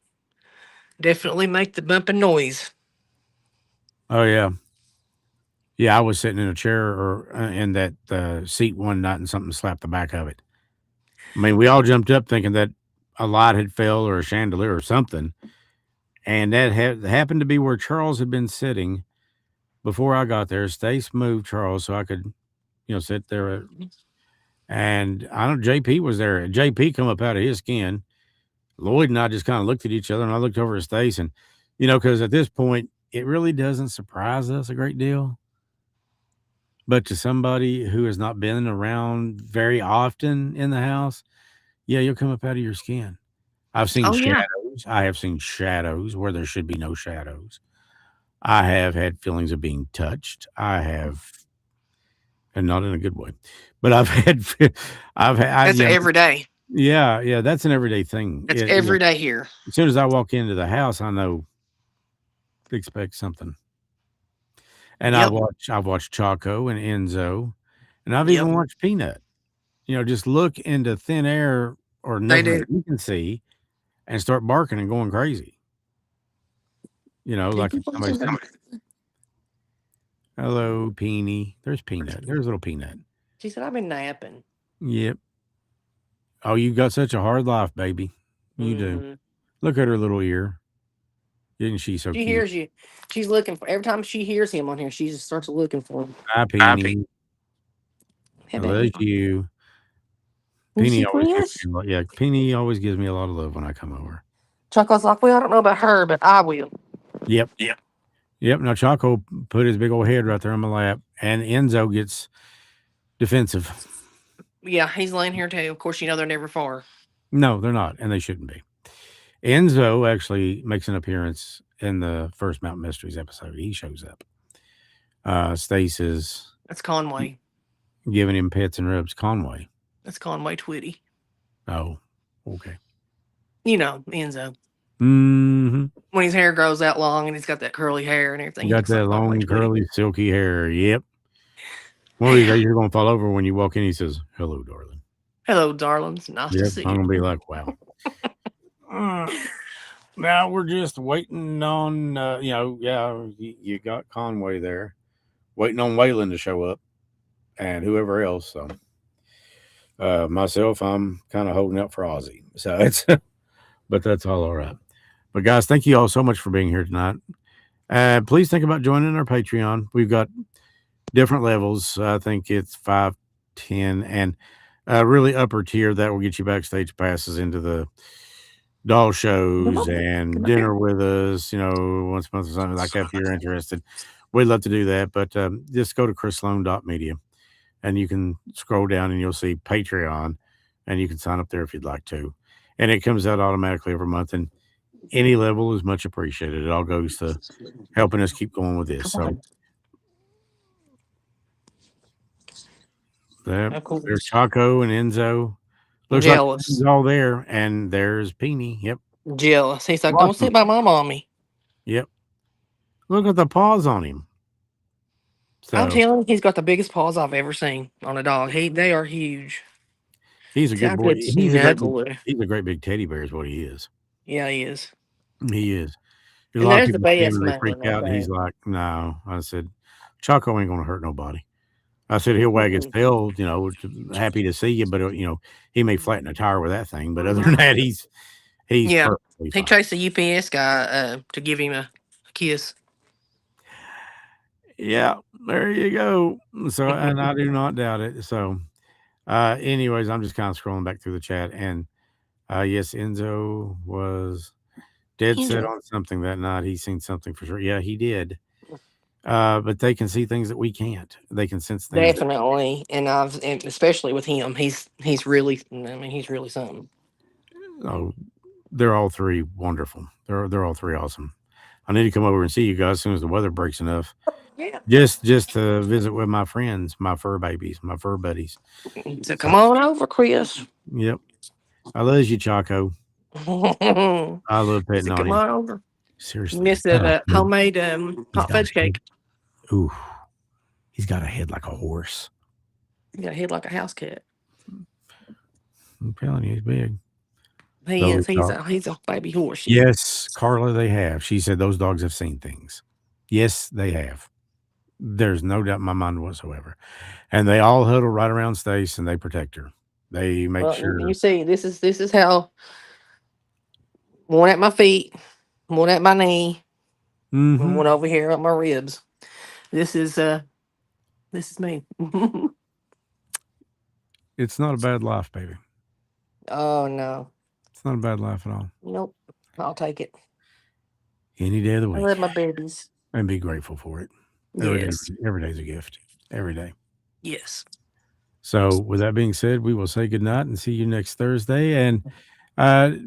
C: make the bumping noise.
B: Oh, yeah. Yeah, I was sitting in a chair or in that seat one night and something slapped the back of it. I mean, we all jumped up thinking that a light had fell or a chandelier or something. And that happened to be where Charles had been sitting before I got there. Stace moved Charles so I could, sit there. And JP was there. JP come up out of his skin. Lloyd and I just kind of looked at each other, and I looked over at Stace, and because at this point it really doesn't surprise us a great deal. But to somebody who has not been around very often in the house, yeah, you'll come up out of your skin. I've seen
C: Oh, yeah.
B: shadows. I have seen shadows where there should be no shadows. I have had feelings of being touched. I have, and not in a good way, but I've had,
C: That's every day.
B: yeah, that's an everyday thing.
C: That's every day here.
B: As soon as I walk into the house, I know expect something. And
C: Yep.
B: I've watched Chaco and Enzo, and I've
C: Yep.
B: even watched Peanut. Just look into thin air or nothing
C: do.
B: that you can see and start barking and going crazy. Like if somebody's hello, Peony. There's Peanut. There's little Peanut.
C: She said, I've been napping.
B: Yep. Oh, you got such a hard life, baby. You do. Look at her little ear. Isn't she so
C: She
B: cute?
C: hears you. She's looking for every time she hears him on here, she just starts looking for him.
B: Hi, Peony.
C: Hey,
B: I
C: baby.
B: love you. Peony always gives me a lot of love when I come over.
C: Choco's like, well, I don't know about her, but I will.
B: Yep. Now Choco put his big old head right there on my lap, and Enzo gets defensive.
C: Yeah, he's laying here too. Of course, they're never far.
B: No, they're not, and they shouldn't be. Enzo actually makes an appearance in the first Mountain Mysteries episode. He shows up. Stace is
C: That's Conway.
B: giving him pets and rubs. Conway.
C: That's Conway Twitty.
B: Oh, okay.
C: Enzo.
B: Mm-hmm.
C: When his hair grows that long and he's got that curly hair and everything.
B: Got that long, curly, silky hair. Yep. One of these days you're going to fall over when you walk in. He says, hello, darling.
C: Hello, darlings. Nice to see you.
B: I'm going to be like, wow. Now we're just waiting on, you got Conway there. Waiting on Waylon to show up and whoever else. So, myself, I'm kind of holding out for Ozzy. So but that's all right. But guys, thank you all so much for being here tonight. Please think about joining our Patreon. We've got different levels. I think it's 5, 10, and really upper tier that will get you backstage passes into the doll shows and dinner with us, once a month or something like that if you're interested. We'd love to do that, but just go to chrisslone.media and you can scroll down and you'll see Patreon and you can sign up there if you'd like to. And it comes out automatically every month, and any level is much appreciated. It all goes to helping us keep going with this. So there's Chaco and Enzo. Looks
C: jealous.
B: like he's all there, and there's Peony. Yep.
C: Jealous. He's like, don't sit by my mommy.
B: Yep. Look at the paws on him. So,
C: I'm telling you, he's got the biggest paws I've ever seen on a dog. They are huge.
B: He's a good boy. He's a great big teddy bear is what he is.
C: Yeah, he is.
B: He is.
C: And there's the best
B: they freak out. He's like, no. I said, Chaco ain't going to hurt nobody. I said, he'll wag his tail, happy to see you, but, he may flatten a tire with that thing. But other than that, he's perfectly fine.
C: He chased the UPS guy to give him a kiss.
B: Yeah, there you go. So, and I do not doubt it. So, anyways, I'm just kind of scrolling back through the chat, and yes, Enzo was dead set on something that night. He's seen something for sure. Yeah, he did. But they can see things that we can't. They can sense things.
C: Definitely, and especially with him, he's really something.
B: Oh, they're all three wonderful. They're all three awesome. I need to come over and see you guys as soon as the weather breaks enough.
C: Yeah.
B: Just to visit with my friends, my fur babies, my fur buddies.
C: So come on over, Chris.
B: Yep. I love you, Chaco. I love petting on
C: come
B: him.
C: on over.
B: Seriously.
C: You missed that homemade hot fudge cake.
B: Ooh. He's got a head like a horse.
C: He's got a head like a house cat.
B: I'm telling you, he's big.
C: He is. He's a baby horse.
B: Yes, Carla, they have. She said those dogs have seen things. Yes, they have. There's no doubt in my mind whatsoever. And they all huddle right around Stace and they protect her. They make sure.
C: You see, this is how one at my feet, one at my knee, one over here at my ribs. This is me.
B: It's not a bad life, baby.
C: Oh no.
B: It's not a bad life at all.
H: Nope. I'll take it.
B: Any day of the
H: I
B: week.
H: love my babies.
B: And be grateful for it.
H: Yes.
B: Every day's a gift. Every day.
H: Yes.
B: So with that being said, we will say good night and see you next Thursday. And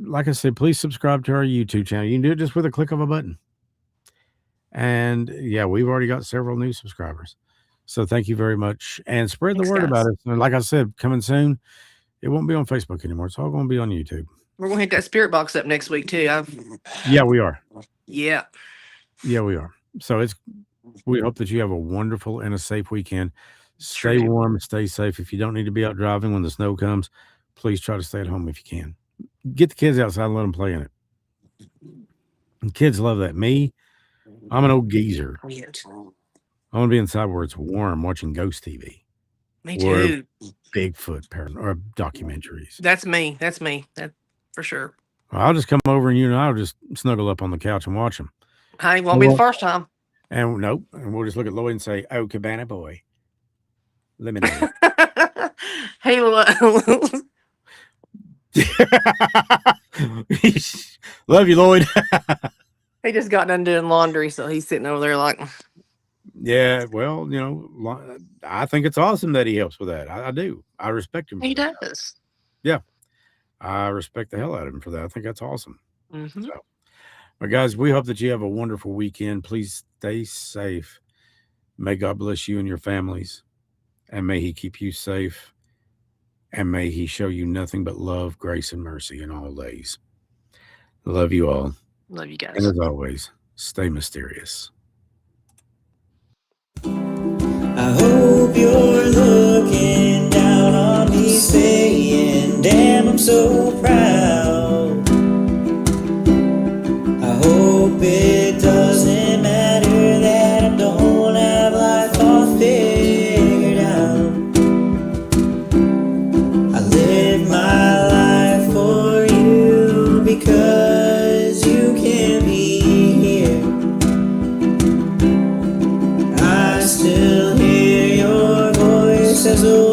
B: like I said, please subscribe to our YouTube channel. You can do it just with a click of a button. And yeah, we've already got several new subscribers. So thank you very much. And spread
H: Thanks,
B: the word
H: guys.
B: about it. And like I said, coming soon. It won't be on Facebook anymore. It's all going to be on YouTube.
H: We're gonna hit that spirit box up next week too.
B: Yeah, we are.
H: Yeah.
B: Yeah, we are. So we hope that you have a wonderful and a safe weekend. Stay
H: True.
B: warm, stay safe. If you don't need to be out driving when the snow comes, please try to stay at home if you can. Get the kids outside and let them play in it. And kids love that. Me, I'm an old geezer.
H: Weird.
B: I want to be inside where it's warm watching Ghost TV.
H: Me
B: Or
H: too.
B: Bigfoot or documentaries.
H: That's me. That's me. That for sure.
B: I'll just come over and you and I'll just snuggle up on the couch and watch them.
H: Hey, won't be the first time.
B: And nope. And we'll just look at Lloyd and say, "Oh, Cabana Boy. Lemonade."
H: Hey,
B: Love you, Lloyd.
H: he just got done doing laundry, so he's sitting over there like,
B: Yeah, well, you know, I think it's awesome that he helps with that. I do. I respect him.
H: he
B: for that.
H: does.
B: Yeah. I respect the hell out of him for that. I think that's awesome.
H: Mm-hmm.
B: So, but guys, we hope that you have a wonderful weekend. Please stay safe. May God bless you and your families. And may he keep you safe. And may he show you nothing but love, grace, and mercy in all days. Love you all.
H: Love you guys.
B: And as always, stay mysterious.
A: I hope you're looking down on me saying, damn, I'm so proud. I hope it doesn't matter that I don't have life all figured out. I live my life for you because you can be here. I still hear your voice as a